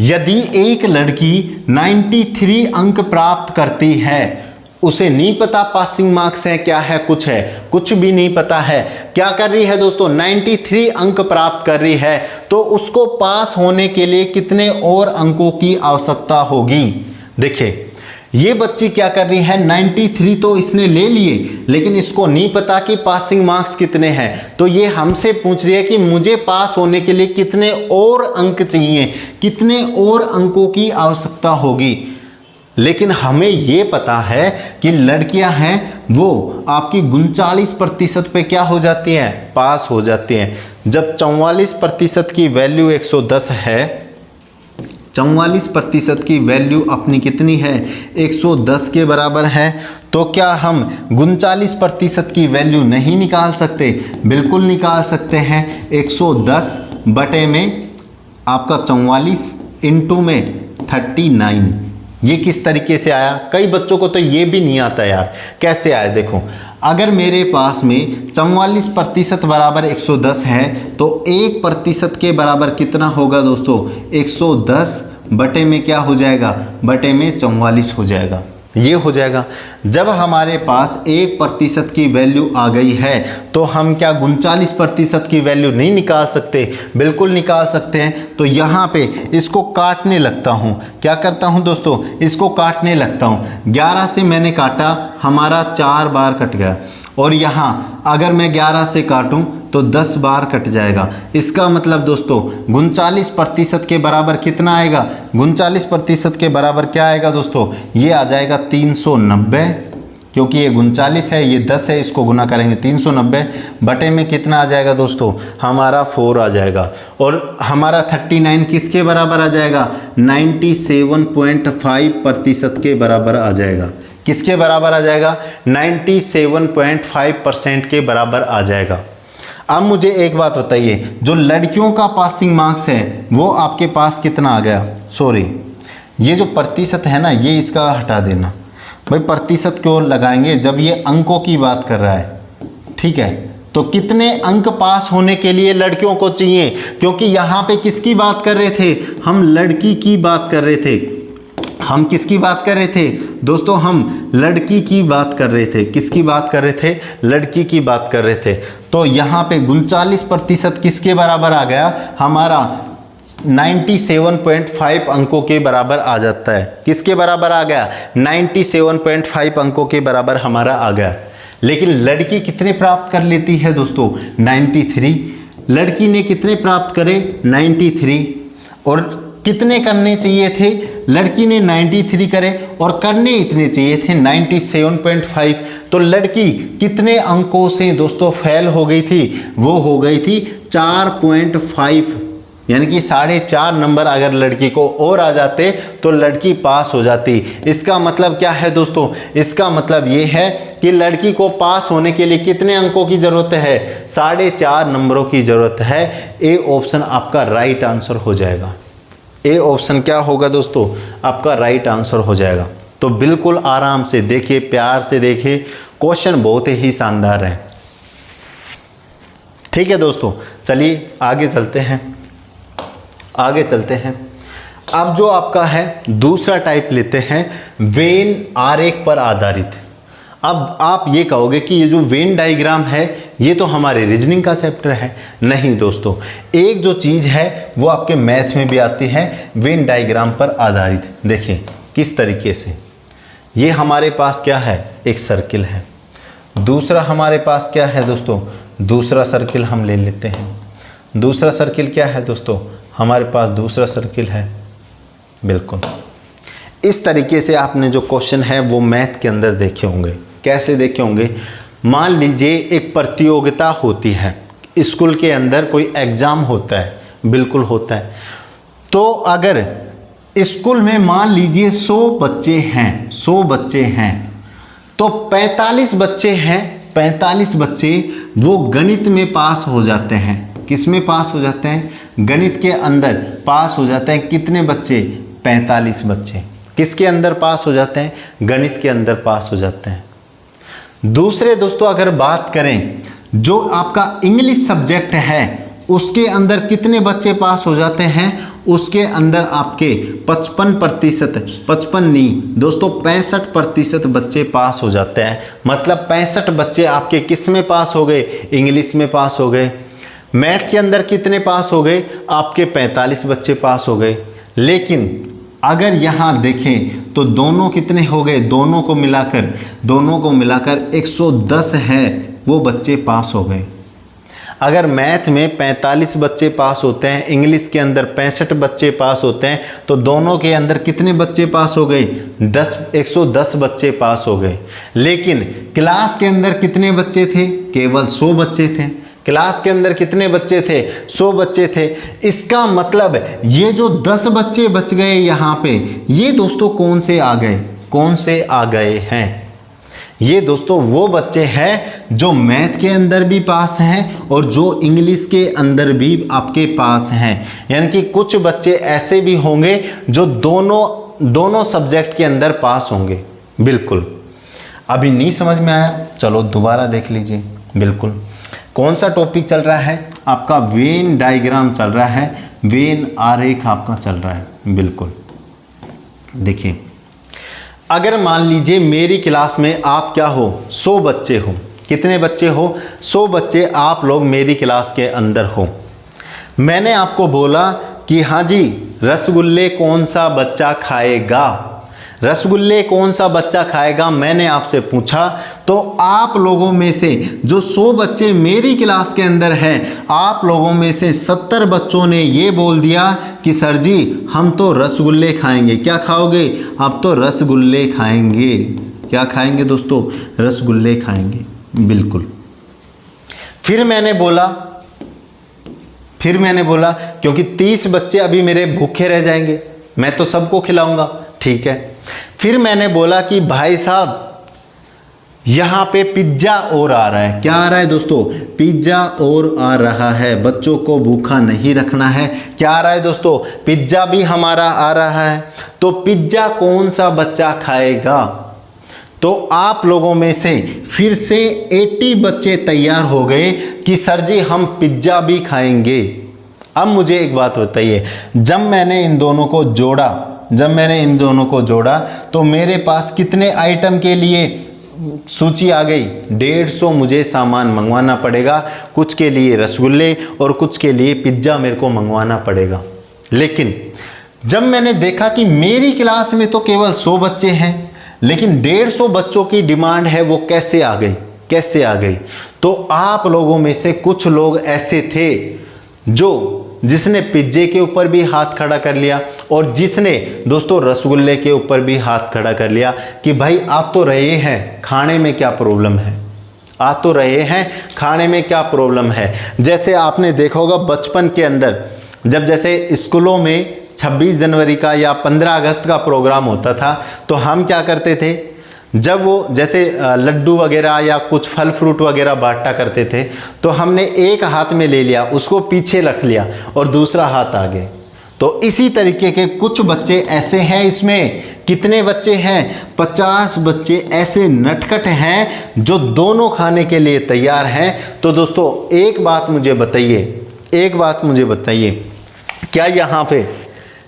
यदि एक लड़की 93 अंक प्राप्त करती है, उसे नहीं पता पासिंग मार्क्स है क्या है, कुछ भी नहीं पता है, क्या कर रही है दोस्तों? 93 अंक प्राप्त कर रही है, तो उसको पास होने के लिए कितने और अंकों की आवश्यकता होगी? देखिए ये बच्ची क्या कर रही है, 93 तो इसने ले लिए, लेकिन इसको नहीं पता कि पासिंग मार्क्स कितने हैं। तो ये हमसे पूछ रही है कि मुझे पास होने के लिए कितने और अंक चाहिए, कितने और अंकों की आवश्यकता होगी। लेकिन हमें ये पता है कि लड़कियां हैं वो आपकी 39% पे क्या हो जाती हैं? पास हो जाती हैं। जब 44% की वैल्यू 110 है, 44% की वैल्यू अपनी कितनी है? 110 के बराबर है, तो क्या हम 39% की वैल्यू नहीं निकाल सकते? बिल्कुल निकाल सकते हैं। 110 बटे में आपका 44 इंटू में 39। ये किस तरीके से आया? कई बच्चों को तो ये भी नहीं आता यार, कैसे आया? देखो, अगर मेरे पास में 44% बराबर 110 है, तो 1% के बराबर कितना होगा दोस्तों? 110 बटे में क्या हो जाएगा? बटे में 44 हो जाएगा। ये हो जाएगा। जब हमारे पास 1% की वैल्यू आ गई है, तो हम क्या 39% की वैल्यू नहीं निकाल सकते? बिल्कुल निकाल सकते हैं। तो यहाँ पे इसको काटने लगता हूँ। क्या करता हूँ दोस्तों? इसको काटने लगता हूँ। 11 से मैंने काटा, हमारा 4 बार कट गया, और यहाँ अगर मैं 11 से काटूं तो 10 बार कट जाएगा। इसका मतलब दोस्तों 39% के बराबर कितना आएगा? 39% के बराबर क्या आएगा दोस्तों? ये आ जाएगा 390, क्योंकि ये 39 है, ये 10 है, इसको गुना करेंगे 390 बटे में कितना आ जाएगा दोस्तों? हमारा 4 आ जाएगा। और हमारा 39 किसके बराबर आ जाएगा? 97.5% के बराबर आ जाएगा। किसके बराबर आ जाएगा? 97.5% के बराबर आ जाएगा। अब मुझे एक बात बताइए, जो लड़कियों का पासिंग मार्क्स है वो आपके पास कितना आ गया? सॉरी, ये जो प्रतिशत है ना, ये इसका हटा देना भाई। प्रतिशत क्यों लगाएंगे जब ये अंकों की बात कर रहा है? ठीक है, तो कितने अंक पास होने के लिए लड़कियों को चाहिए? क्योंकि यहाँ पे किसकी बात कर रहे थे? हम लड़की की बात कर रहे थे। हम किसकी बात कर रहे थे दोस्तों? हम लड़की की बात कर रहे थे। किसकी बात कर रहे थे? लड़की की बात कर रहे थे। तो यहाँ पे 39% किसके बराबर आ गया? हमारा 97.5 अंकों के बराबर आ जाता है। किसके बराबर आ गया? 97.5 अंकों के बराबर हमारा आ गया। लेकिन लड़की कितने प्राप्त कर लेती है दोस्तों? 93। लड़की ने कितने प्राप्त करे? 93। और कितने करने चाहिए थे? लड़की ने 93 करे और करने इतने चाहिए थे 97.5। तो लड़की कितने अंकों से दोस्तों फेल हो गई थी? वो हो गई थी 4.5, यानी कि 4.5 नंबर अगर लड़की को और आ जाते तो लड़की पास हो जाती। इसका मतलब क्या है दोस्तों? इसका मतलब ये है कि लड़की को पास होने के लिए कितने अंकों की जरूरत है? 4.5 नंबरों की जरूरत है। ए ऑप्शन आपका राइट आंसर हो जाएगा। ए ऑप्शन क्या होगा दोस्तों? आपका राइट आंसर हो जाएगा। तो बिल्कुल आराम से देखिए, प्यार से देखिए, क्वेश्चन बहुत ही शानदार है। ठीक है दोस्तों, चलिए आगे चलते हैं। आगे चलते हैं। अब जो आपका है दूसरा टाइप लेते हैं, वेन आरेख पर आधारित। अब आप ये कहोगे कि ये जो वेन डायग्राम है ये तो हमारे रीजनिंग का चैप्टर है। नहीं दोस्तों, एक जो चीज़ है वो आपके मैथ में भी आती है, वेन डायग्राम पर आधारित। देखिए किस तरीके से, ये हमारे पास क्या है? एक सर्किल है। दूसरा हमारे पास क्या है दोस्तों? दूसरा सर्किल हम ले लेते हैं। दूसरा सर्किल क्या है दोस्तों? हमारे पास दूसरा सर्किल है। बिल्कुल इस तरीके से आपने जो क्वेश्चन है वो मैथ के अंदर देखे होंगे। कैसे देखे होंगे? मान लीजिए एक प्रतियोगिता होती है। स्कूल के अंदर कोई एग्ज़ाम होता है, बिल्कुल होता है। तो अगर स्कूल में मान लीजिए 100 बच्चे हैं, 100 बच्चे हैं, तो 45 बच्चे हैं, 45 बच्चे वो गणित में पास हो जाते हैं। किस में पास हो जाते हैं? गणित के अंदर पास हो जाते हैं। कितने बच्चे? 45 बच्चे। किसके अंदर पास हो जाते हैं? गणित के अंदर पास हो जाते हैं। दूसरे दोस्तों अगर बात करें, जो आपका इंग्लिश सब्जेक्ट है उसके अंदर कितने बच्चे पास हो जाते हैं? उसके अंदर आपके 55%, 55 नहीं दोस्तों 65% बच्चे पास हो जाते हैं। मतलब 65 बच्चे आपके किस में पास हो गए? इंग्लिश में पास हो गए। मैथ के अंदर कितने पास हो गए? आपके 45 बच्चे पास हो गए। लेकिन अगर यहाँ देखें तो दोनों कितने हो गए? दोनों को मिलाकर 110 है वो बच्चे पास हो गए। अगर मैथ में 45 बच्चे पास होते हैं, इंग्लिश के अंदर 65 बच्चे पास होते हैं, तो दोनों के अंदर कितने बच्चे पास हो गए? 110 बच्चे पास हो गए। लेकिन क्लास के अंदर कितने बच्चे थे? केवल 100 बच्चे थे। क्लास के अंदर कितने बच्चे थे? 100 बच्चे थे। इसका मतलब ये जो 10 बच्चे बच गए यहाँ पे, ये दोस्तों कौन से आ गए? कौन से आ गए हैं? ये दोस्तों वो बच्चे हैं जो मैथ के अंदर भी पास हैं और जो इंग्लिश के अंदर भी आपके पास हैं। यानी कि कुछ बच्चे ऐसे भी होंगे जो दोनों सब्जेक्ट के अंदर पास होंगे। बिल्कुल। अभी नहीं समझ में आया? चलो दोबारा देख लीजिए। बिल्कुल। कौन सा टॉपिक चल रहा है? आपका वेन डायग्राम चल रहा है, वेन आरेख आपका चल रहा है। बिल्कुल। देखिए, अगर मान लीजिए मेरी क्लास में आप क्या हो? 100 बच्चे हो। कितने बच्चे हो? 100 बच्चे आप लोग मेरी क्लास के अंदर हो। मैंने आपको बोला कि हाँ जी, रसगुल्ले कौन सा बच्चा खाएगा? रसगुल्ले कौन सा बच्चा खाएगा मैंने आपसे पूछा। तो आप लोगों में से जो 100 बच्चे मेरी क्लास के अंदर हैं, आप लोगों में से 70 बच्चों ने ये बोल दिया कि सर जी हम तो रसगुल्ले खाएंगे। क्या खाओगे? आप तो रसगुल्ले खाएंगे। क्या खाएंगे दोस्तों? रसगुल्ले खाएंगे। बिल्कुल। फिर मैंने बोला क्योंकि 30 बच्चे अभी मेरे भूखे रह जाएंगे, मैं तो सबको खिलाऊंगा। ठीक है। फिर मैंने बोला कि भाई साहब यहाँ पे पिज्ज़ा और आ रहा है। क्या आ रहा है दोस्तों? पिज्ज़ा और आ रहा है। बच्चों को भूखा नहीं रखना है। क्या आ रहा है दोस्तों? पिज्ज़ा भी हमारा आ रहा है। तो पिज्ज़ा कौन सा बच्चा खाएगा? तो आप लोगों में से फिर से 80 बच्चे तैयार हो गए कि सर जी हम पिज्ज़ा भी खाएंगे। अब मुझे एक बात बताइए, जब मैंने इन दोनों को जोड़ा तो मेरे पास कितने आइटम के लिए सूची आ गई? 150 मुझे सामान मंगवाना पड़ेगा। कुछ के लिए रसगुल्ले और कुछ के लिए पिज्ज़ा मेरे को मंगवाना पड़ेगा। लेकिन जब मैंने देखा कि मेरी क्लास में तो केवल 100 बच्चे हैं, लेकिन 150 बच्चों की डिमांड है, वो कैसे आ गई? तो आप लोगों में से कुछ लोग ऐसे थे जिसने पिज्जे के ऊपर भी हाथ खड़ा कर लिया और जिसने दोस्तों रसगुल्ले के ऊपर भी हाथ खड़ा कर लिया कि भाई आ तो रहे हैं, खाने में क्या प्रॉब्लम है? जैसे आपने देखा होगा बचपन के अंदर जब जैसे स्कूलों में 26 जनवरी का या 15 अगस्त का प्रोग्राम होता था, तो हम क्या करते थे? जब वो जैसे लड्डू वगैरह या कुछ फल फ्रूट वगैरह बांटा करते थे, तो हमने एक हाथ में ले लिया, उसको पीछे रख लिया और दूसरा हाथ आगे। तो इसी तरीके के कुछ बच्चे ऐसे हैं। इसमें कितने बच्चे हैं? 50 बच्चे ऐसे नटखट हैं जो दोनों खाने के लिए तैयार हैं। तो दोस्तों एक बात मुझे बताइए, क्या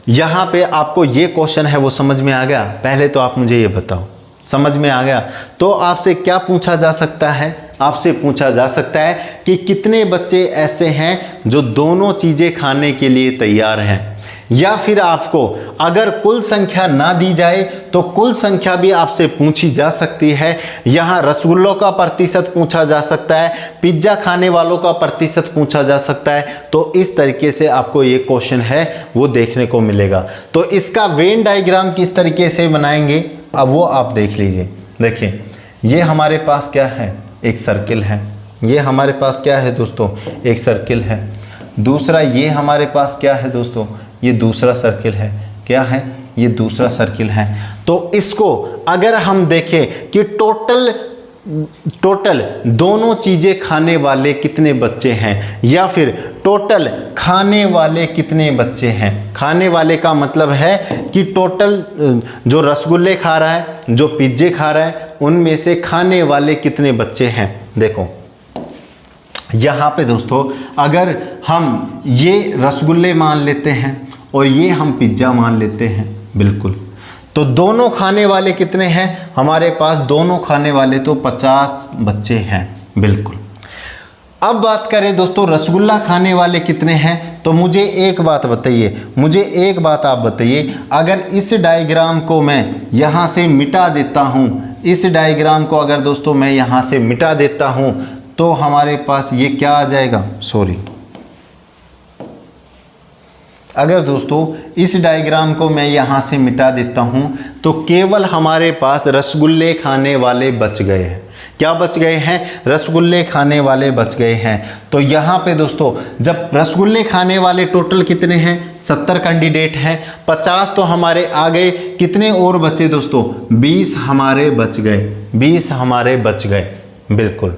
यहाँ पे आपको ये क्वेश्चन है वो समझ में आ गया? पहले तो आप मुझे ये बताओ, समझ में आ गया? तो आपसे क्या पूछा जा सकता है? आपसे पूछा जा सकता है कि कितने बच्चे ऐसे हैं जो दोनों चीज़ें खाने के लिए तैयार हैं। या फिर आपको अगर कुल संख्या ना दी जाए तो कुल संख्या भी आपसे पूछी जा सकती है। यहाँ रसगुल्लों का प्रतिशत पूछा जा सकता है, पिज्ज़ा खाने वालों का प्रतिशत पूछा जा सकता है। तो इस तरीके से आपको ये क्वेश्चन है वो देखने को मिलेगा। तो इसका वेन डायग्राम किस तरीके से बनाएंगे अब वो आप देख लीजिए। देखिए ये हमारे पास क्या है? एक सर्किल है। ये हमारे पास क्या है दोस्तों, एक सर्किल है। दूसरा ये हमारे पास क्या है दोस्तों, ये दूसरा सर्किल है। क्या है, ये दूसरा सर्किल है। तो इसको अगर हम देखें कि टोटल दोनों चीज़ें खाने वाले कितने बच्चे हैं, या फिर टोटल खाने वाले कितने बच्चे हैं। खाने वाले का मतलब है कि टोटल जो रसगुल्ले खा रहा है, जो पिज्जे खा रहा है, उनमें से खाने वाले कितने बच्चे हैं। देखो यहाँ पे दोस्तों, अगर हम ये रसगुल्ले मान लेते हैं और ये हम पिज्ज़ा मान लेते हैं, बिल्कुल, तो दोनों खाने वाले कितने हैं हमारे पास, दोनों खाने वाले तो 50 बच्चे हैं, बिल्कुल। अब बात करें दोस्तों रसगुल्ला खाने वाले कितने हैं, तो मुझे एक बात बताइए, मुझे एक बात आप बताइए, अगर इस डायग्राम को मैं यहाँ से मिटा देता हूँ, इस डायग्राम को अगर दोस्तों मैं यहाँ से मिटा देता हूँ, तो हमारे पास ये क्या आ जाएगा, सॉरी, अगर दोस्तों इस डायग्राम को मैं यहाँ से मिटा देता हूँ तो केवल हमारे पास रसगुल्ले खाने वाले बच गए हैं। क्या बच गए हैं, रसगुल्ले खाने वाले बच गए हैं। तो यहाँ पे दोस्तों जब रसगुल्ले खाने वाले टोटल कितने हैं, 70 कैंडिडेट हैं, 50 तो हमारे आ गए, कितने और बचे दोस्तों, 20 हमारे बच गए, 20 हमारे बच गए, बिल्कुल।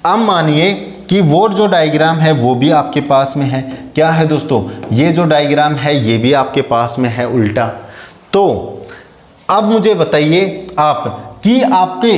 अब मानिए कि वो जो डायग्राम है वो भी आपके पास में है। क्या है दोस्तों, ये जो डायग्राम है ये भी आपके पास में है उल्टा। तो अब मुझे बताइए आप कि आपके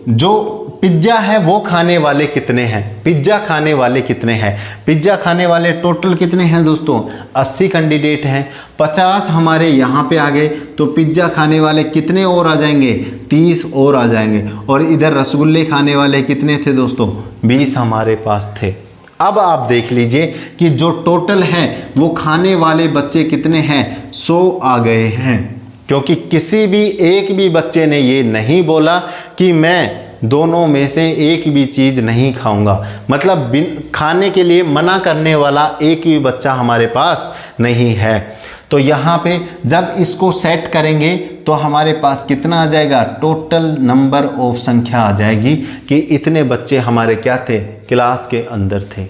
जो पिज्ज़ा है वो खाने वाले कितने हैं, पिज्ज़ा खाने वाले कितने हैं। पिज्ज़ा खाने वाले टोटल कितने हैं दोस्तों, 80 कैंडिडेट हैं, 50 हमारे यहाँ पे आ गए, तो पिज्ज़ा खाने वाले कितने और आ जाएंगे, 30 और आ जाएंगे। और इधर रसगुल्ले खाने वाले कितने थे दोस्तों, 20 हमारे पास थे। अब आप देख लीजिए कि जो टोटल है वो खाने वाले बच्चे कितने हैं, 100 आ गए हैं, क्योंकि किसी भी एक भी बच्चे ने ये नहीं बोला कि मैं दोनों में से एक भी चीज़ नहीं खाऊंगा, मतलब खाने के लिए मना करने वाला एक भी बच्चा हमारे पास नहीं है। तो यहाँ पे जब इसको सेट करेंगे तो हमारे पास कितना आ जाएगा, टोटल नंबर ऑफ संख्या आ जाएगी कि इतने बच्चे हमारे क्या थे, क्लास के अंदर थे।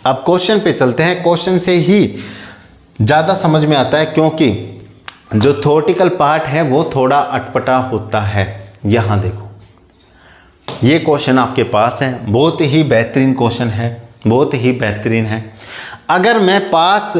अब क्वेश्चन पे चलते हैं, क्वेश्चन से ही ज़्यादा समझ में आता है, क्योंकि जो थ्योरेटिकल पार्ट है वो थोड़ा अटपटा होता है। यहाँ देखो ये क्वेश्चन आपके पास है, बहुत ही बेहतरीन क्वेश्चन है, बहुत ही बेहतरीन है। अगर मैं पास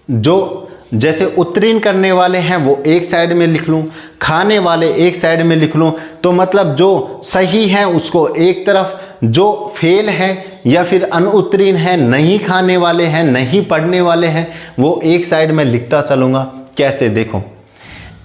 जो जैसे उत्तीर्ण करने वाले हैं वो एक साइड में लिख लूँ, खाने वाले एक साइड में लिख लूँ, तो मतलब जो सही है उसको एक तरफ, जो फेल है या फिर अनुत्तीर्ण है, नहीं खाने वाले हैं, नहीं पढ़ने वाले हैं, वो एक साइड में लिखता चलूँगा। कैसे, देखो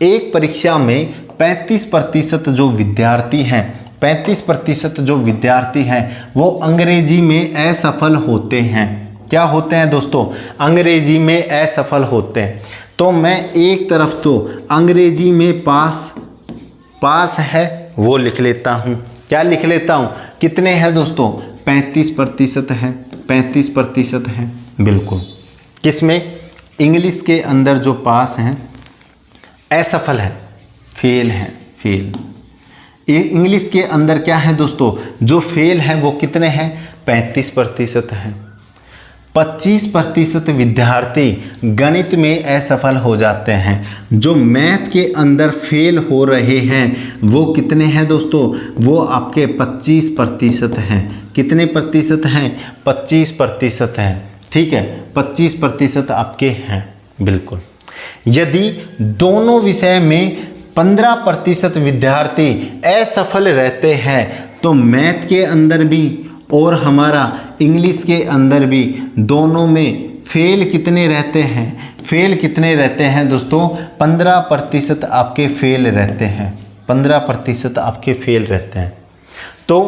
एक परीक्षा में 35% जो विद्यार्थी हैं, 35% जो विद्यार्थी हैं वो अंग्रेजी में असफल होते हैं। क्या होते हैं दोस्तों, अंग्रेजी में असफल होते हैं। तो मैं एक तरफ तो अंग्रेजी में पास है वो लिख लेता हूँ। क्या लिख लेता हूँ, कितने हैं दोस्तों, 35% हैं, 35% हैं, बिल्कुल। किसमें, इंग्लिश के अंदर जो पास हैं असफल है, फेल है, फेल। इंग्लिश के अंदर क्या है दोस्तों, जो फेल है वो कितने हैं, 35% हैं। 25% विद्यार्थी गणित में असफल हो जाते हैं। जो मैथ के अंदर फेल हो रहे हैं वो कितने हैं दोस्तों, वो आपके 25% हैं। कितने प्रतिशत हैं, 25% हैं, ठीक है, 25% आपके हैं, बिल्कुल। यदि दोनों विषय में 15% विद्यार्थी असफल रहते हैं तो मैथ के अंदर भी और हमारा इंग्लिश के अंदर भी दोनों में फेल कितने रहते हैं, फेल कितने रहते हैं दोस्तों, 15% आपके फेल रहते हैं, 15% आपके फेल रहते हैं। तो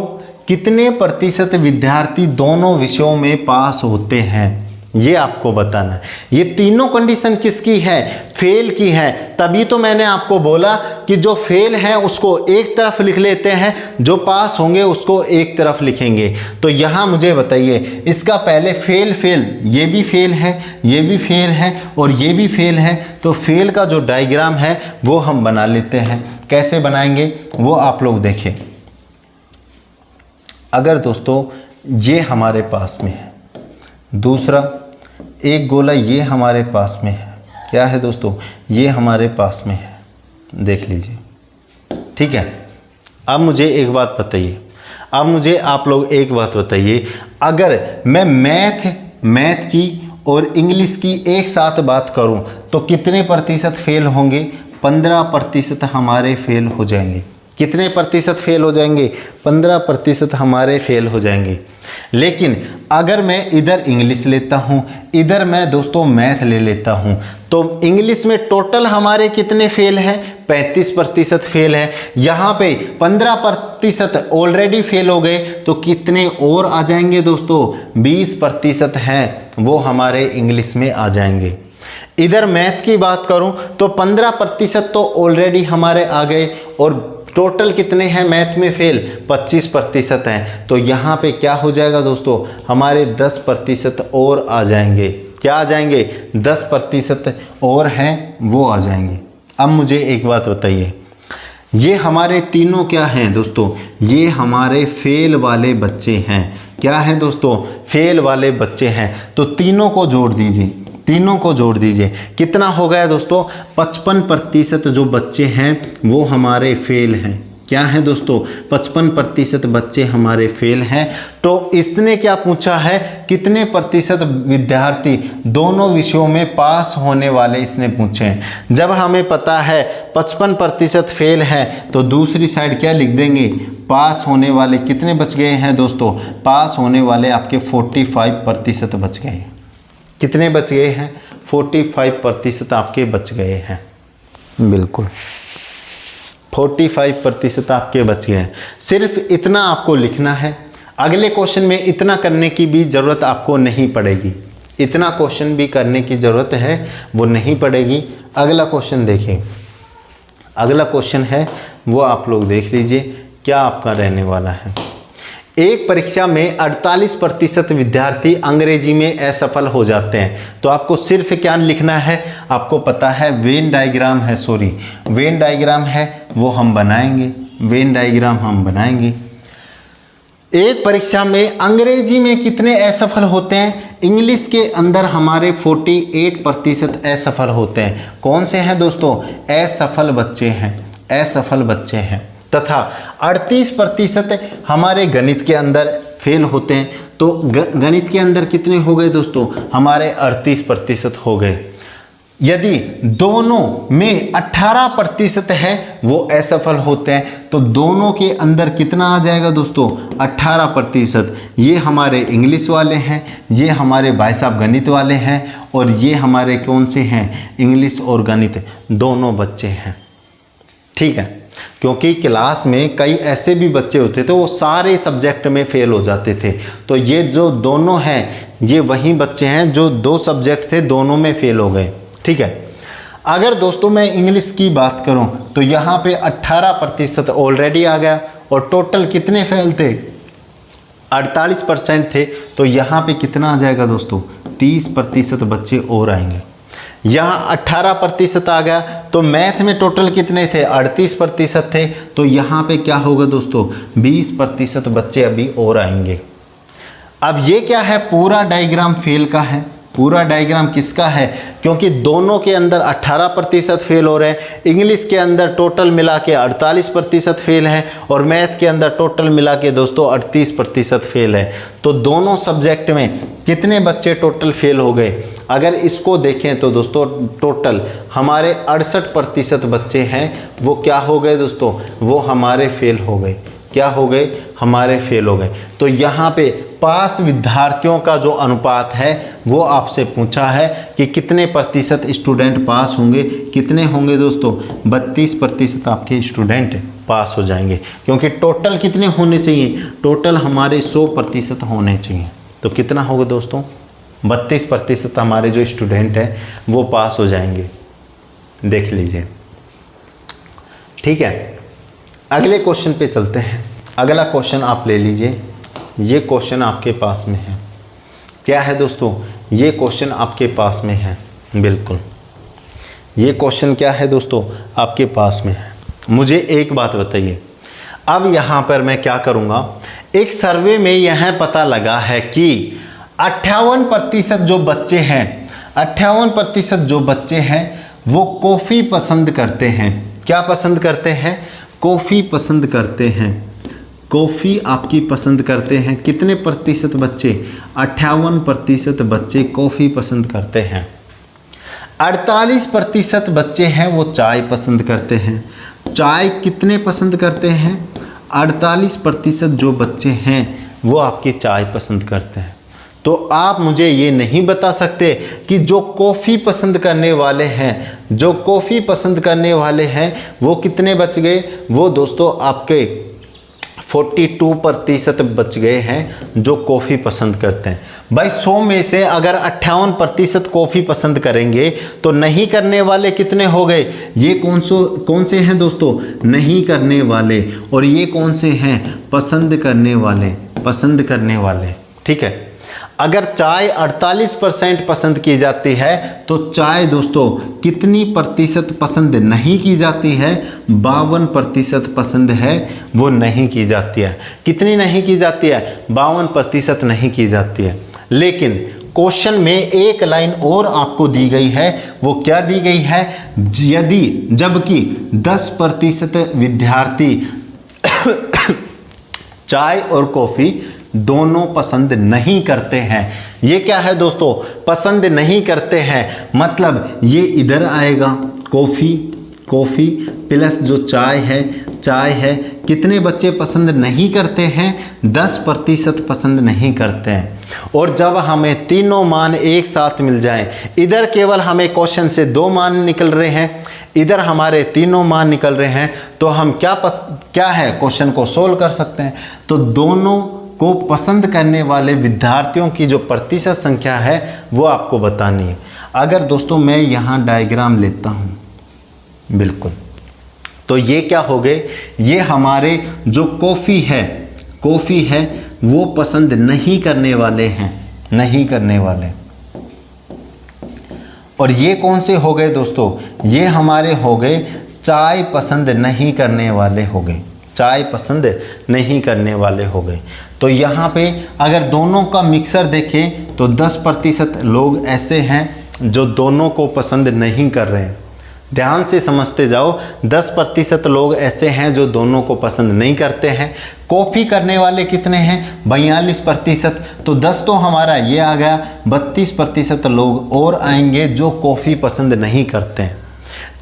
कितने प्रतिशत विद्यार्थी दोनों विषयों में पास होते हैं ये आपको बताना है। ये तीनों कंडीशन किसकी है, फेल की है। तभी तो मैंने आपको बोला कि जो फेल है उसको एक तरफ लिख लेते हैं, जो पास होंगे उसको एक तरफ लिखेंगे। तो यहाँ मुझे बताइए, इसका पहले फेल, ये भी फेल है, ये भी फेल है और ये भी फेल है। तो फेल का जो डायग्राम है वो हम बना लेते हैं। कैसे बनाएंगे वो आप लोग देखें। अगर दोस्तों ये हमारे पास में है, दूसरा एक गोला ये हमारे पास में है, क्या है दोस्तों, ये हमारे पास में है, देख लीजिए। ठीक है, अब मुझे एक बात बताइए, अब मुझे आप लोग एक बात बताइए, अगर मैं मैथ की और इंग्लिश की एक साथ बात करूं तो कितने प्रतिशत फेल होंगे? 15% हमारे फेल हो जाएंगे। कितने प्रतिशत फेल हो जाएंगे? 15% हमारे फेल हो जाएंगे। लेकिन अगर मैं इधर इंग्लिश लेता हूँ, इधर मैं दोस्तों मैथ ले लेता हूँ, तो इंग्लिश में टोटल हमारे कितने फेल हैं? 35% फेल है। यहाँ पे 15% ऑलरेडी फेल हो गए, तो कितने और आ जाएंगे दोस्तों? 20% हैं, वो हमारे इंग्लिश में आ जाएंगे। इधर मैथ की बात करूं तो 15% तो ऑलरेडी हमारे आ गए, और टोटल कितने हैं मैथ में फेल? 25% हैं। तो यहाँ पे क्या हो जाएगा दोस्तों? हमारे 10% और आ जाएंगे। क्या आ जाएंगे? 10% और हैं, वो आ जाएंगे। अब मुझे एक बात बताइए, ये हमारे तीनों क्या हैं दोस्तों? ये हमारे फेल वाले बच्चे हैं। क्या है दोस्तों? फेल वाले बच्चे हैं। तो तीनों को जोड़ दीजिए, तीनों को जोड़ दीजिए, कितना हो गया दोस्तों? 55% जो बच्चे हैं वो हमारे फेल हैं। क्या है दोस्तों? 55% बच्चे हमारे फेल हैं। तो इसने क्या पूछा है? कितने प्रतिशत विद्यार्थी दोनों विषयों में पास होने वाले इसने पूछे हैं। जब हमें पता है 55% फेल है, तो दूसरी साइड क्या लिख देंगे? पास होने वाले कितने बच गए हैं दोस्तों? पास होने वाले आपके 45% बच गए हैं। कितने बच गए हैं? 45% आपके बच गए हैं। बिल्कुल 45% आपके बच गए हैं। सिर्फ इतना आपको लिखना है। अगले क्वेश्चन में इतना करने की भी ज़रूरत आपको नहीं पड़ेगी, इतना क्वेश्चन भी करने की ज़रूरत है वो नहीं पड़ेगी। अगला क्वेश्चन देखिए, अगला क्वेश्चन है वो आप लोग देख लीजिए क्या आपका रहने वाला है। एक परीक्षा में 48% विद्यार्थी अंग्रेजी में असफल हो जाते हैं, तो आपको सिर्फ क्या लिखना है? आपको पता है वेन डायग्राम है, सॉरी वेन डायग्राम है, वो हम बनाएंगे, वेन डायग्राम हम बनाएंगे। एक परीक्षा में अंग्रेजी में कितने असफल होते हैं? इंग्लिश के अंदर हमारे 48% असफल होते हैं। कौन से हैं दोस्तों? असफल बच्चे हैं, असफल बच्चे हैं। तथा 38% हमारे गणित के अंदर फेल होते हैं। तो गणित के अंदर कितने हो गए दोस्तों? हमारे 38% हो गए। यदि दोनों में 18% है वो असफल होते हैं, तो दोनों के अंदर कितना आ जाएगा दोस्तों? 18%। ये हमारे इंग्लिश वाले हैं, ये हमारे भाई साहब गणित वाले हैं, और ये हमारे कौन से हैं? इंग्लिश और गणित दोनों बच्चे हैं। ठीक है, क्योंकि क्लास में कई ऐसे भी बच्चे होते थे वो सारे सब्जेक्ट में फेल हो जाते थे। तो ये जो दोनों हैं ये वही बच्चे हैं जो 2 सब्जेक्ट थे दोनों में फेल हो गए। ठीक है, अगर दोस्तों मैं इंग्लिश की बात करूं तो यहाँ पे 18% ऑलरेडी आ गया, और टोटल कितने फेल थे? 48% थे। तो यहाँ पे कितना आ जाएगा दोस्तों? 30% बच्चे और आएंगे। यहाँ 18% आ गया, तो मैथ में टोटल कितने थे? 38% थे। तो यहाँ पे क्या होगा दोस्तों? 20% बच्चे अभी और आएंगे। अब ये क्या है? पूरा डायग्राम फेल का है। पूरा डायग्राम किसका है? क्योंकि दोनों के अंदर 18% फेल हो रहे हैं। इंग्लिश के अंदर टोटल मिला के 48% फेल है, और मैथ के अंदर टोटल मिला के दोस्तों 38% फेल है। तो दोनों सब्जेक्ट में कितने बच्चे टोटल फेल हो गए? अगर इसको देखें तो दोस्तों टोटल हमारे 68% बच्चे हैं वो क्या हो गए दोस्तों? वो हमारे फेल हो गए। क्या हो गए? हमारे फेल हो गए। तो यहाँ पे पास विद्यार्थियों का जो अनुपात है वो आपसे पूछा है कि कितने प्रतिशत स्टूडेंट पास होंगे। कितने होंगे दोस्तों? 32% आपके स्टूडेंट पास हो जाएंगे, क्योंकि टोटल कितने होने चाहिए? टोटल हमारे 100% होने चाहिए। तो कितना होगा दोस्तों? 32% हमारे जो स्टूडेंट हैं वो पास हो जाएंगे। देख लीजिए। ठीक है, अगले क्वेश्चन पे चलते हैं। अगला क्वेश्चन आप ले लीजिए, ये क्वेश्चन आपके पास में है। क्या है दोस्तों? ये क्वेश्चन आपके पास में है। बिल्कुल, ये क्वेश्चन क्या है दोस्तों? आपके पास में है। मुझे एक बात बताइए, अब यहाँ पर मैं क्या करूँगा, एक सर्वे में यह पता लगा है कि 58% जो बच्चे हैं, 58% जो बच्चे हैं वो कॉफ़ी पसंद करते हैं। क्या पसंद करते हैं? कॉफ़ी पसंद करते हैं। कॉफ़ी आपकी पसंद करते हैं। कितने प्रतिशत बच्चे? 58% बच्चे कॉफ़ी पसंद करते हैं। 48% बच्चे हैं वो चाय पसंद करते हैं। चाय कितने पसंद करते हैं? 48% जो बच्चे हैं वो आपकी चाय पसंद करते हैं। तो आप मुझे ये नहीं बता सकते कि जो कॉफ़ी पसंद करने वाले हैं, जो कॉफ़ी पसंद करने वाले हैं वो कितने बच गए? वो दोस्तों आपके 42% बच गए हैं जो कॉफ़ी पसंद करते हैं। भाई 100 में से अगर 58% कॉफ़ी पसंद करेंगे तो नहीं करने वाले कितने हो गए? ये कौन से हैं दोस्तों? नहीं करने वाले। और ये कौन से हैं? पसंद करने वाले। पसंद करने वाले, ठीक है। अगर चाय 48% पसंद की जाती है तो चाय दोस्तों कितनी प्रतिशत पसंद नहीं की जाती है? 52% पसंद है वो नहीं की जाती है। कितनी नहीं की जाती है? 52% नहीं की जाती है। लेकिन क्वेश्चन में एक लाइन और आपको दी गई है। वो क्या दी गई है? जबकि 10% विद्यार्थी चाय और कॉफ़ी दोनों पसंद नहीं करते हैं। ये क्या है दोस्तों? पसंद नहीं करते हैं, मतलब ये इधर आएगा। कॉफ़ी प्लस जो चाय है। कितने बच्चे पसंद नहीं करते हैं? 10% पसंद नहीं करते हैं। और जब हमें तीनों मान एक साथ मिल जाएं, इधर केवल हमें क्वेश्चन से 2 मान निकल रहे हैं, इधर हमारे तीनों मान निकल रहे हैं, तो हम क्या है क्वेश्चन को सोल्व कर सकते हैं। तो दोनों को पसंद करने वाले विद्यार्थियों की जो प्रतिशत संख्या है वो आपको बतानी है। अगर दोस्तों मैं यहाँ डायग्राम लेता हूँ, बिल्कुल, तो ये क्या हो गए? ये हमारे जो कॉफ़ी है वो पसंद नहीं करने वाले हैं, नहीं करने वाले। और ये कौन से हो गए दोस्तों? ये हमारे हो गए चाय पसंद नहीं करने वाले हो गए। चाय पसंद नहीं करने वाले हो गए। तो यहाँ पे अगर दोनों का मिक्सर देखें तो 10% लोग ऐसे हैं जो दोनों को पसंद नहीं कर रहे हैं। ध्यान से समझते जाओ, 10% लोग ऐसे हैं जो दोनों को पसंद नहीं करते हैं। कॉफ़ी करने वाले कितने हैं? 42%। तो 10 तो हमारा ये आ गया, 32% लोग और आएंगे जो कॉफ़ी पसंद नहीं करते हैं।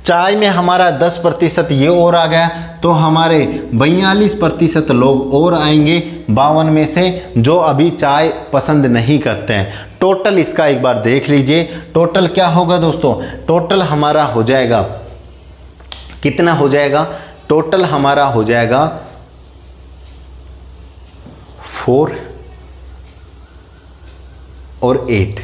चाय में हमारा 10% ये और आ गया, तो हमारे 42% लोग और आएंगे 52 में से जो अभी चाय पसंद नहीं करते हैं। टोटल इसका एक बार देख लीजिए, टोटल क्या होगा दोस्तों? टोटल हमारा हो जाएगा, कितना हो जाएगा? टोटल हमारा हो जाएगा 4 और 8।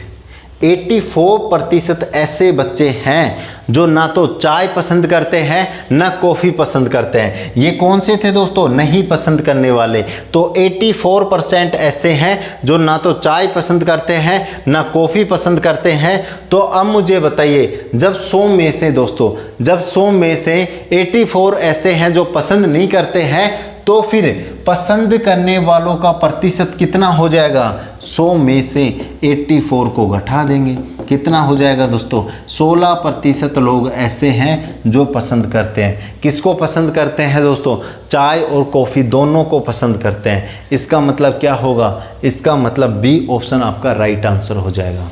84% ऐसे बच्चे हैं जो ना तो चाय पसंद करते हैं ना कॉफ़ी पसंद करते हैं। ये कौन से थे दोस्तों? नहीं पसंद करने वाले। तो 84% ऐसे हैं जो ना तो चाय पसंद करते हैं ना कॉफ़ी पसंद करते हैं। तो अब मुझे बताइए, जब 100 में से दोस्तों, जब 100 में से 84 ऐसे हैं जो पसंद नहीं करते हैं, तो फिर पसंद करने वालों का प्रतिशत कितना हो जाएगा? 100 में से 84 को घटा देंगे, कितना हो जाएगा दोस्तों? 16% लोग ऐसे हैं जो पसंद करते हैं। किसको पसंद करते हैं दोस्तों? चाय और कॉफ़ी दोनों को पसंद करते हैं। इसका मतलब क्या होगा? इसका मतलब बी ऑप्शन आपका राइट आंसर हो जाएगा।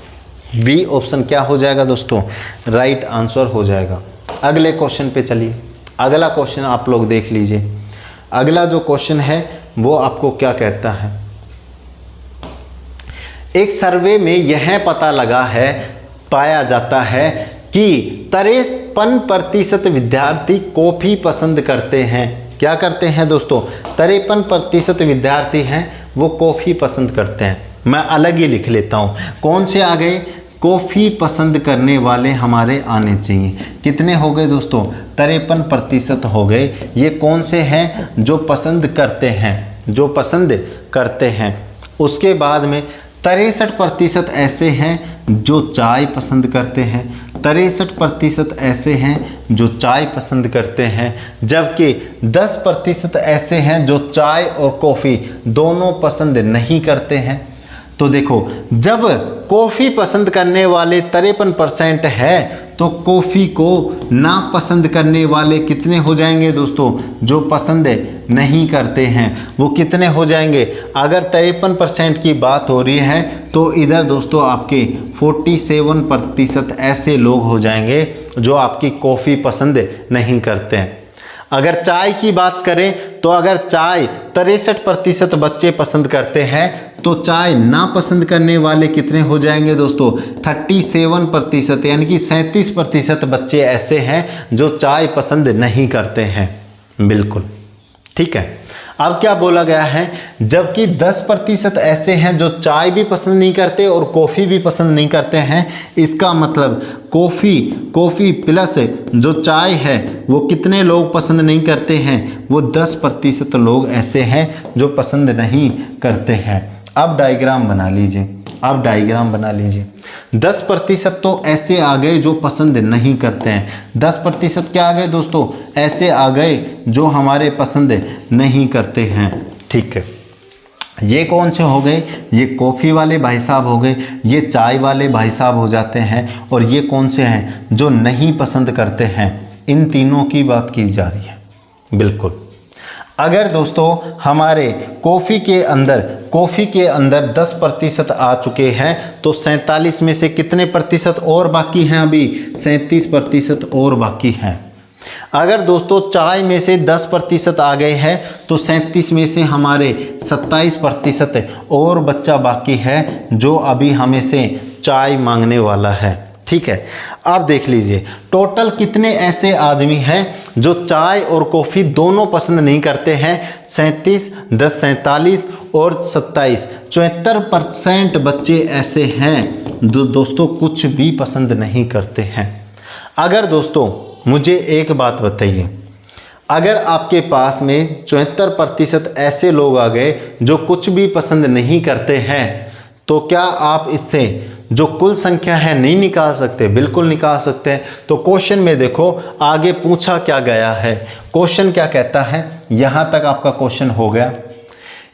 बी ऑप्शन क्या हो जाएगा दोस्तों? राइट आंसर हो जाएगा। अगले क्वेश्चन पे चलिए। अगला क्वेश्चन आप लोग देख लीजिए। अगला जो क्वेश्चन है वो आपको क्या कहता है? एक सर्वे में यह पता लगा है, पाया जाता है कि 53% विद्यार्थी कॉफ़ी पसंद करते हैं। क्या करते हैं दोस्तों? 53% विद्यार्थी हैं वो कॉफ़ी पसंद करते हैं। मैं अलग ही लिख लेता हूँ। कौन से आ गए? कॉफ़ी पसंद करने वाले हमारे आने चाहिए। कितने हो गए दोस्तों? 53% हो गए। ये कौन से हैं? जो पसंद करते हैं, जो पसंद करते हैं। उसके बाद में 63% ऐसे हैं जो चाय पसंद करते हैं। 63% ऐसे हैं जो चाय पसंद करते हैं, जबकि 10% ऐसे हैं जो चाय और कॉफ़ी दोनों पसंद नहीं करते हैं। तो देखो, जब कॉफ़ी पसंद करने वाले 53% है तो कॉफ़ी को नापसंद करने वाले कितने हो जाएंगे दोस्तों? जो पसंद नहीं करते हैं वो कितने हो जाएंगे? अगर 53% की बात हो रही है तो इधर दोस्तों आपके 47% ऐसे लोग हो जाएंगे जो आपकी कॉफ़ी पसंद नहीं करते हैं। अगर चाय की बात करें तो अगर चाय 63% बच्चे पसंद करते हैं तो चाय नापसंद करने वाले कितने हो जाएंगे दोस्तों? 37%, यानी कि 37% बच्चे ऐसे हैं जो चाय पसंद नहीं करते हैं। बिल्कुल ठीक है। अब क्या बोला गया है? जबकि 10% ऐसे हैं जो चाय भी पसंद नहीं करते और कॉफ़ी भी पसंद नहीं करते हैं। इसका मतलब कॉफ़ी प्लस जो चाय है वो कितने लोग पसंद नहीं करते हैं? वो 10% लोग ऐसे हैं जो पसंद नहीं करते हैं। अब डायग्राम बना लीजिए। 10% तो ऐसे आ गए जो पसंद नहीं करते हैं। 10% क्या आ गए दोस्तों? ऐसे आ गए जो हमारे पसंद नहीं करते हैं। ठीक है, ये कौन से हो गए? ये कॉफ़ी वाले भाई साहब हो गए, ये चाय वाले भाई साहब हो जाते हैं, और ये कौन से हैं जो नहीं पसंद करते हैं? इन तीनों की बात की जा रही है। बिल्कुल। अगर दोस्तों हमारे कॉफ़ी के अंदर 10% आ चुके हैं तो 47 में से कितने प्रतिशत और बाकी हैं? अभी 37% और बाकी हैं। अगर दोस्तों चाय में से 10% आ गए हैं तो 37 में से हमारे 27% और बच्चा बाकी है जो अभी हमें से चाय मांगने वाला है। ठीक है, अब देख लीजिए टोटल कितने ऐसे आदमी हैं जो चाय और कॉफ़ी दोनों पसंद नहीं करते हैं? 37, 10, 47 और 27, 74% बच्चे ऐसे हैं जो दोस्तों कुछ भी पसंद नहीं करते हैं। अगर दोस्तों मुझे एक बात बताइए, अगर आपके पास में 74% ऐसे लोग आ गए जो कुछ भी पसंद नहीं करते हैं तो क्या आप इससे जो कुल संख्या है नहीं निकाल सकते? बिल्कुल निकाल सकते हैं। तो क्वेश्चन में देखो आगे पूछा क्या गया है। क्वेश्चन क्या कहता है? यहां तक आपका क्वेश्चन हो गया।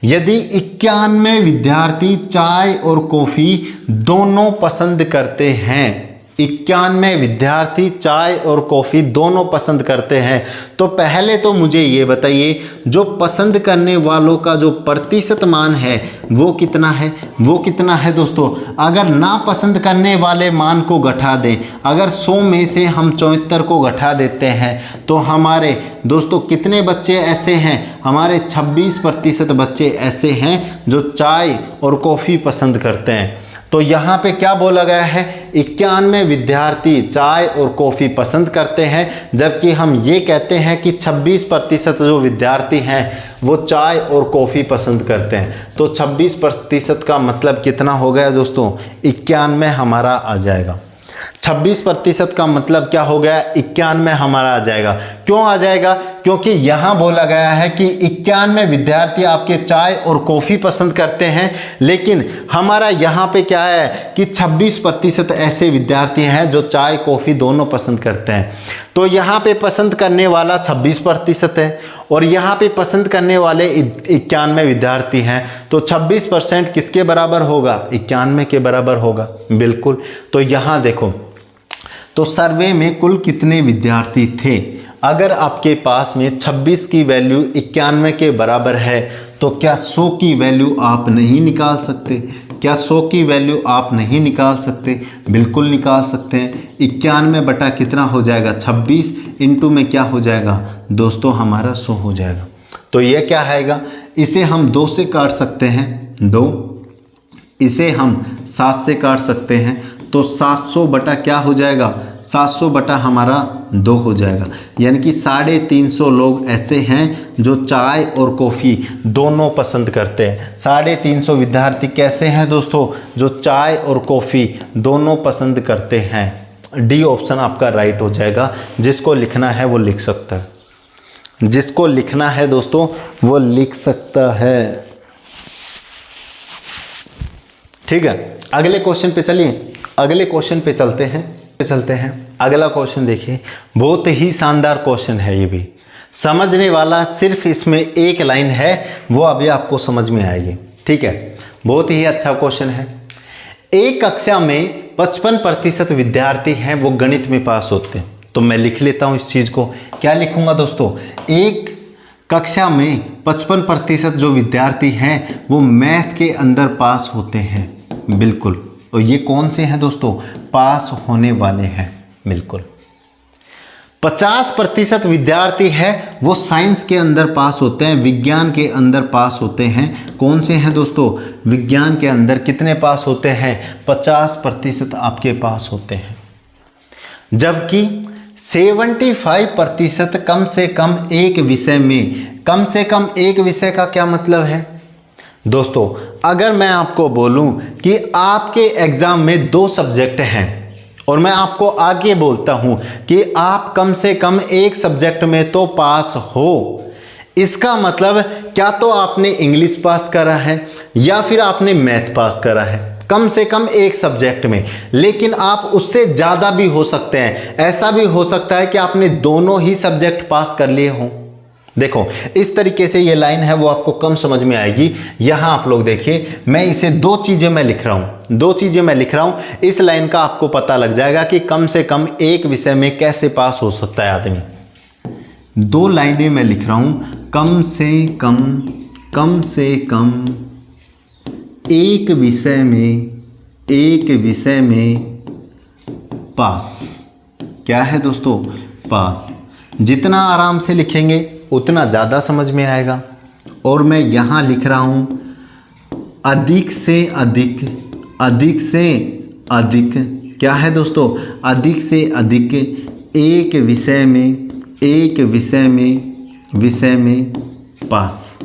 यदि 91 विद्यार्थी चाय और कॉफ़ी दोनों पसंद करते हैं, 91 विद्यार्थी चाय और कॉफ़ी दोनों पसंद करते हैं, तो पहले तो मुझे ये बताइए जो पसंद करने वालों का जो प्रतिशत मान है वो कितना है? वो कितना है दोस्तों? अगर ना पसंद करने वाले मान को घटा दें, अगर 100 में से हम 74 को घटा देते हैं तो हमारे दोस्तों कितने बच्चे ऐसे हैं? हमारे 26% बच्चे ऐसे हैं जो चाय और कॉफ़ी पसंद करते हैं। तो यहाँ पे क्या बोला गया है? 91 विद्यार्थी चाय और कॉफ़ी पसंद करते हैं, जबकि हम ये कहते हैं कि 26% जो विद्यार्थी हैं वो चाय और कॉफ़ी पसंद करते हैं। तो 26% का मतलब कितना हो गया दोस्तों? 91 हमारा आ जाएगा। 26% का मतलब क्या हो गया? 91 हमारा आ जाएगा। क्यों आ जाएगा? क्योंकि यहाँ बोला गया है कि 91 विद्यार्थी आपके चाय और कॉफ़ी पसंद करते हैं, लेकिन हमारा यहाँ पे क्या है कि 26% ऐसे विद्यार्थी हैं जो चाय कॉफ़ी दोनों पसंद करते हैं। तो यहाँ पे पसंद करने वाला 26% है और यहाँ पे पसंद करने वाले 91 विद्यार्थी हैं, तो 26% किसके बराबर होगा? 91 के बराबर होगा। बिल्कुल। तो यहाँ देखो, तो सर्वे में कुल कितने विद्यार्थी थे? अगर आपके पास में 26 की वैल्यू 91 के बराबर है तो क्या 100 की वैल्यू आप नहीं निकाल सकते? क्या 100 की वैल्यू आप नहीं निकाल सकते? बिल्कुल निकाल सकते हैं। 91 बटा कितना हो जाएगा? 26 इंटू में क्या हो जाएगा दोस्तों? हमारा 100 हो जाएगा। तो ये क्या आएगा? इसे हम 2 से काट सकते हैं, 2। इसे हम 7 से काट सकते हैं, तो 700 बटा क्या हो जाएगा? 700 बटा हमारा 2 हो जाएगा। यानी कि 350 लोग ऐसे हैं जो चाय और कॉफ़ी दोनों पसंद करते हैं। 350 विद्यार्थी कैसे हैं दोस्तों? जो चाय और कॉफ़ी दोनों पसंद करते हैं। डी ऑप्शन आपका राइट हो जाएगा। जिसको लिखना है वो लिख सकता है, जिसको लिखना है दोस्तों वो लिख सकता है। ठीक है, अगले क्वेश्चन पे चलिए, अगले क्वेश्चन पे चलते हैं। चलते हैं, अगला क्वेश्चन देखिए, बहुत ही शानदार क्वेश्चन है ये भी, समझने वाला, सिर्फ इसमें एक लाइन है वो अभी आपको समझ में आएगी। ठीक है, बहुत ही अच्छा क्वेश्चन है। एक कक्षा में 55% विद्यार्थी हैं वो गणित में पास होते हैं। तो मैं लिख लेता हूं इस चीज़ को, क्या लिखूंगा दोस्तों, एक कक्षा में 55% जो विद्यार्थी हैं वो मैथ के अंदर पास होते हैं। बिल्कुल, और ये कौन से हैं दोस्तों, पास होने वाले हैं। बिल्कुल, 50% विद्यार्थी है वो साइंस के अंदर पास होते हैं, विज्ञान के अंदर पास होते हैं। कौन से हैं दोस्तों, विज्ञान के अंदर कितने पास होते हैं, 50% आपके पास होते हैं। जबकि 75% कम से कम एक विषय में, कम से कम एक विषय का क्या मतलब है दोस्तों, अगर मैं आपको बोलूं कि आपके एग्जाम में 2 सब्जेक्ट हैं और मैं आपको आगे बोलता हूं कि आप कम से कम एक सब्जेक्ट में तो पास हो, इसका मतलब क्या तो आपने इंग्लिश पास करा है या फिर आपने मैथ पास करा है, कम से कम एक सब्जेक्ट में। लेकिन आप उससे ज़्यादा भी हो सकते हैं, ऐसा भी हो सकता है कि आपने दोनों ही सब्जेक्ट पास कर लिए हों। देखो, इस तरीके से ये लाइन है वो आपको कम समझ में आएगी। यहाँ आप लोग देखिए, मैं इसे 2 चीज़ें मैं लिख रहा हूँ, 2 चीज़ें मैं लिख रहा हूँ, इस लाइन का आपको पता लग जाएगा कि कम से कम एक विषय में कैसे पास हो सकता है आदमी। 2 लाइनें मैं लिख रहा हूँ, कम से कम एक विषय में पास। क्या है दोस्तों, पास। जितना आराम से लिखेंगे उतना ज़्यादा समझ में आएगा। और मैं यहाँ लिख रहा हूँ अधिक से अधिक, क्या है दोस्तों, अधिक से अधिक एक विषय में पास।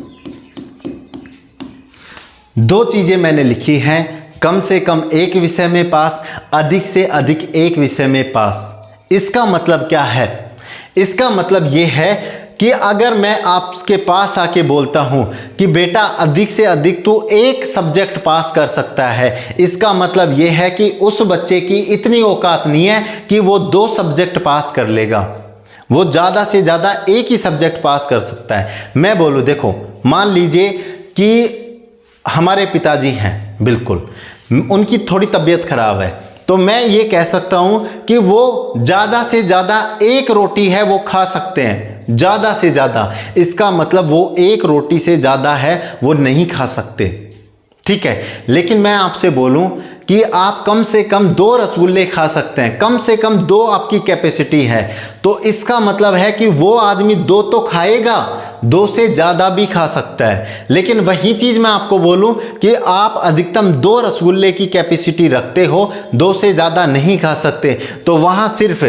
2 चीज़ें मैंने लिखी हैं, कम से कम एक विषय में पास, अधिक से अधिक एक विषय में पास। इसका मतलब क्या है, इसका मतलब ये है कि अगर मैं आपके पास आके बोलता हूं कि बेटा अधिक से अधिक तू एक सब्जेक्ट पास कर सकता है, इसका मतलब ये है कि उस बच्चे की इतनी औकात नहीं है कि वो 2 सब्जेक्ट पास कर लेगा, वो ज़्यादा से ज़्यादा एक ही सब्जेक्ट पास कर सकता है। मैं बोलूँ, देखो मान लीजिए कि हमारे पिताजी हैं, बिल्कुल उनकी थोड़ी तबीयत खराब है, तो मैं ये कह सकता हूं कि वो ज़्यादा से ज़्यादा एक रोटी है वो खा सकते हैं, ज़्यादा से ज़्यादा। इसका मतलब वो एक रोटी से ज़्यादा है वो नहीं खा सकते। ठीक है, लेकिन मैं आपसे बोलूं कि आप कम से कम 2 रसगुल्ले खा सकते हैं, कम से कम 2 आपकी कैपेसिटी है, तो इसका मतलब है कि वो आदमी 2 तो खाएगा, 2 से ज़्यादा भी खा सकता है। लेकिन वही चीज़ मैं आपको बोलूं कि आप अधिकतम 2 रसगुल्ले की कैपेसिटी रखते हो, 2 से ज़्यादा नहीं खा सकते, तो वहाँ सिर्फ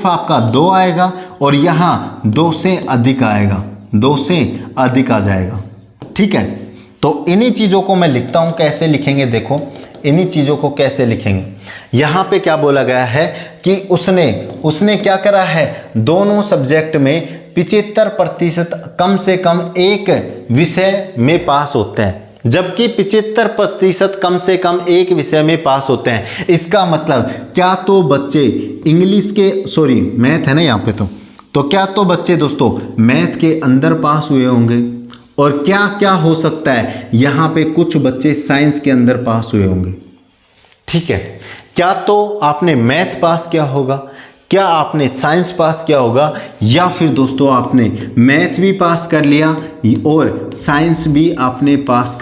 आपका 2 आएगा और यहाँ 2 से अधिक आएगा, 2 से अधिक आ जाएगा। ठीक है, तो इन्हीं चीज़ों को मैं लिखता हूं, कैसे लिखेंगे देखो, इन्हीं चीज़ों को कैसे लिखेंगे। यहाँ पे क्या बोला गया है कि उसने क्या करा है, दोनों सब्जेक्ट में 75% कम से कम एक विषय में पास होते हैं, जबकि 75% कम से कम एक विषय में पास होते हैं। इसका मतलब क्या तो बच्चे इंग्लिश के, सॉरी मैथ है ना यहाँ पे, तो क्या तो बच्चे दोस्तों मैथ के अंदर पास हुए होंगे, और क्या क्या हो सकता है, यहाँ पे कुछ बच्चे साइंस के अंदर पास हुए होंगे। ठीक है, क्या तो आपने मैथ पास किया होगा, क्या आपने साइंस पास किया होगा, या फिर दोस्तों आपने मैथ भी पास कर लिया और साइंस भी आपने पास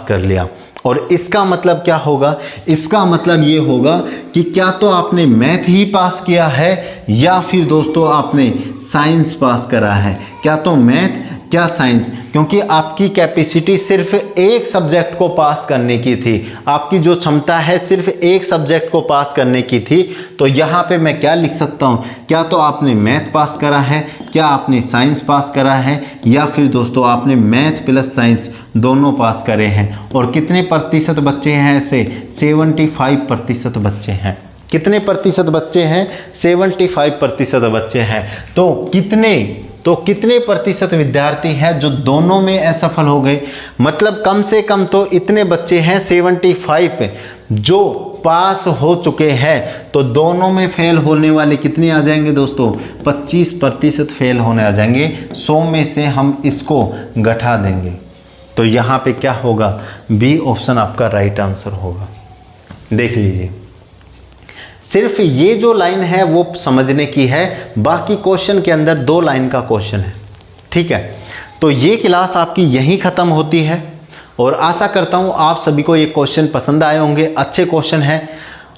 कर लिया। और इसका मतलब क्या होगा, इसका मतलब ये होगा कि क्या तो आपने मैथ ही पास किया है या फिर दोस्तों आपने साइंस पास करा है, क्या तो मैथ क्या साइंस, क्योंकि आपकी कैपेसिटी सिर्फ एक सब्जेक्ट को पास करने की थी, आपकी जो क्षमता है सिर्फ एक सब्जेक्ट को पास करने की थी। तो यहाँ पे मैं क्या लिख सकता हूँ, क्या तो आपने मैथ पास करा है, क्या आपने साइंस पास करा है, या फिर दोस्तों आपने मैथ प्लस साइंस दोनों पास करे हैं। और कितने प्रतिशत बच्चे हैं ऐसे, 75% बच्चे हैं। कितने प्रतिशत बच्चे हैं, 75% बच्चे हैं। तो तो कितने प्रतिशत विद्यार्थी हैं जो दोनों में असफल हो गए? मतलब कम से कम तो इतने बच्चे हैं 75 जो पास हो चुके हैं, तो दोनों में फेल होने वाले कितने आ जाएंगे दोस्तों? 25% फेल होने आ जाएंगे। 100 में से हम इसको घटा देंगे, तो यहाँ पे क्या होगा? बी ऑप्शन आपका राइट आंसर होगा। देख लीजिए, सिर्फ ये जो लाइन है वो समझने की है, बाकी क्वेश्चन के अंदर 2 लाइन का क्वेश्चन है। ठीक है, तो ये क्लास आपकी यहीं ख़त्म होती है और आशा करता हूँ आप सभी को ये क्वेश्चन पसंद आए होंगे। अच्छे क्वेश्चन हैं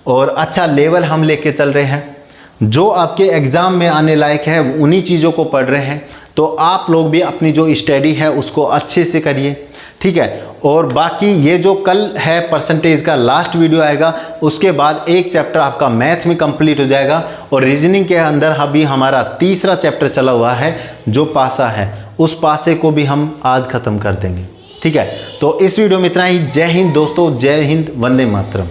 और अच्छा लेवल हम लेके चल रहे हैं, जो आपके एग्ज़ाम में आने लायक है उन्हीं चीज़ों को पढ़ रहे हैं। तो आप लोग भी अपनी जो स्टडी है उसको अच्छे से करिए, ठीक है। और बाकी ये जो कल है परसेंटेज का लास्ट वीडियो आएगा, उसके बाद एक चैप्टर आपका मैथ में कंप्लीट हो जाएगा और रीजनिंग के अंदर अभी हमारा तीसरा चैप्टर चला हुआ है जो पासा है, उस पासे को भी हम आज ख़त्म कर देंगे, ठीक है। तो इस वीडियो में इतना ही। जय हिंद दोस्तों, जय हिंद, वंदे मातरम।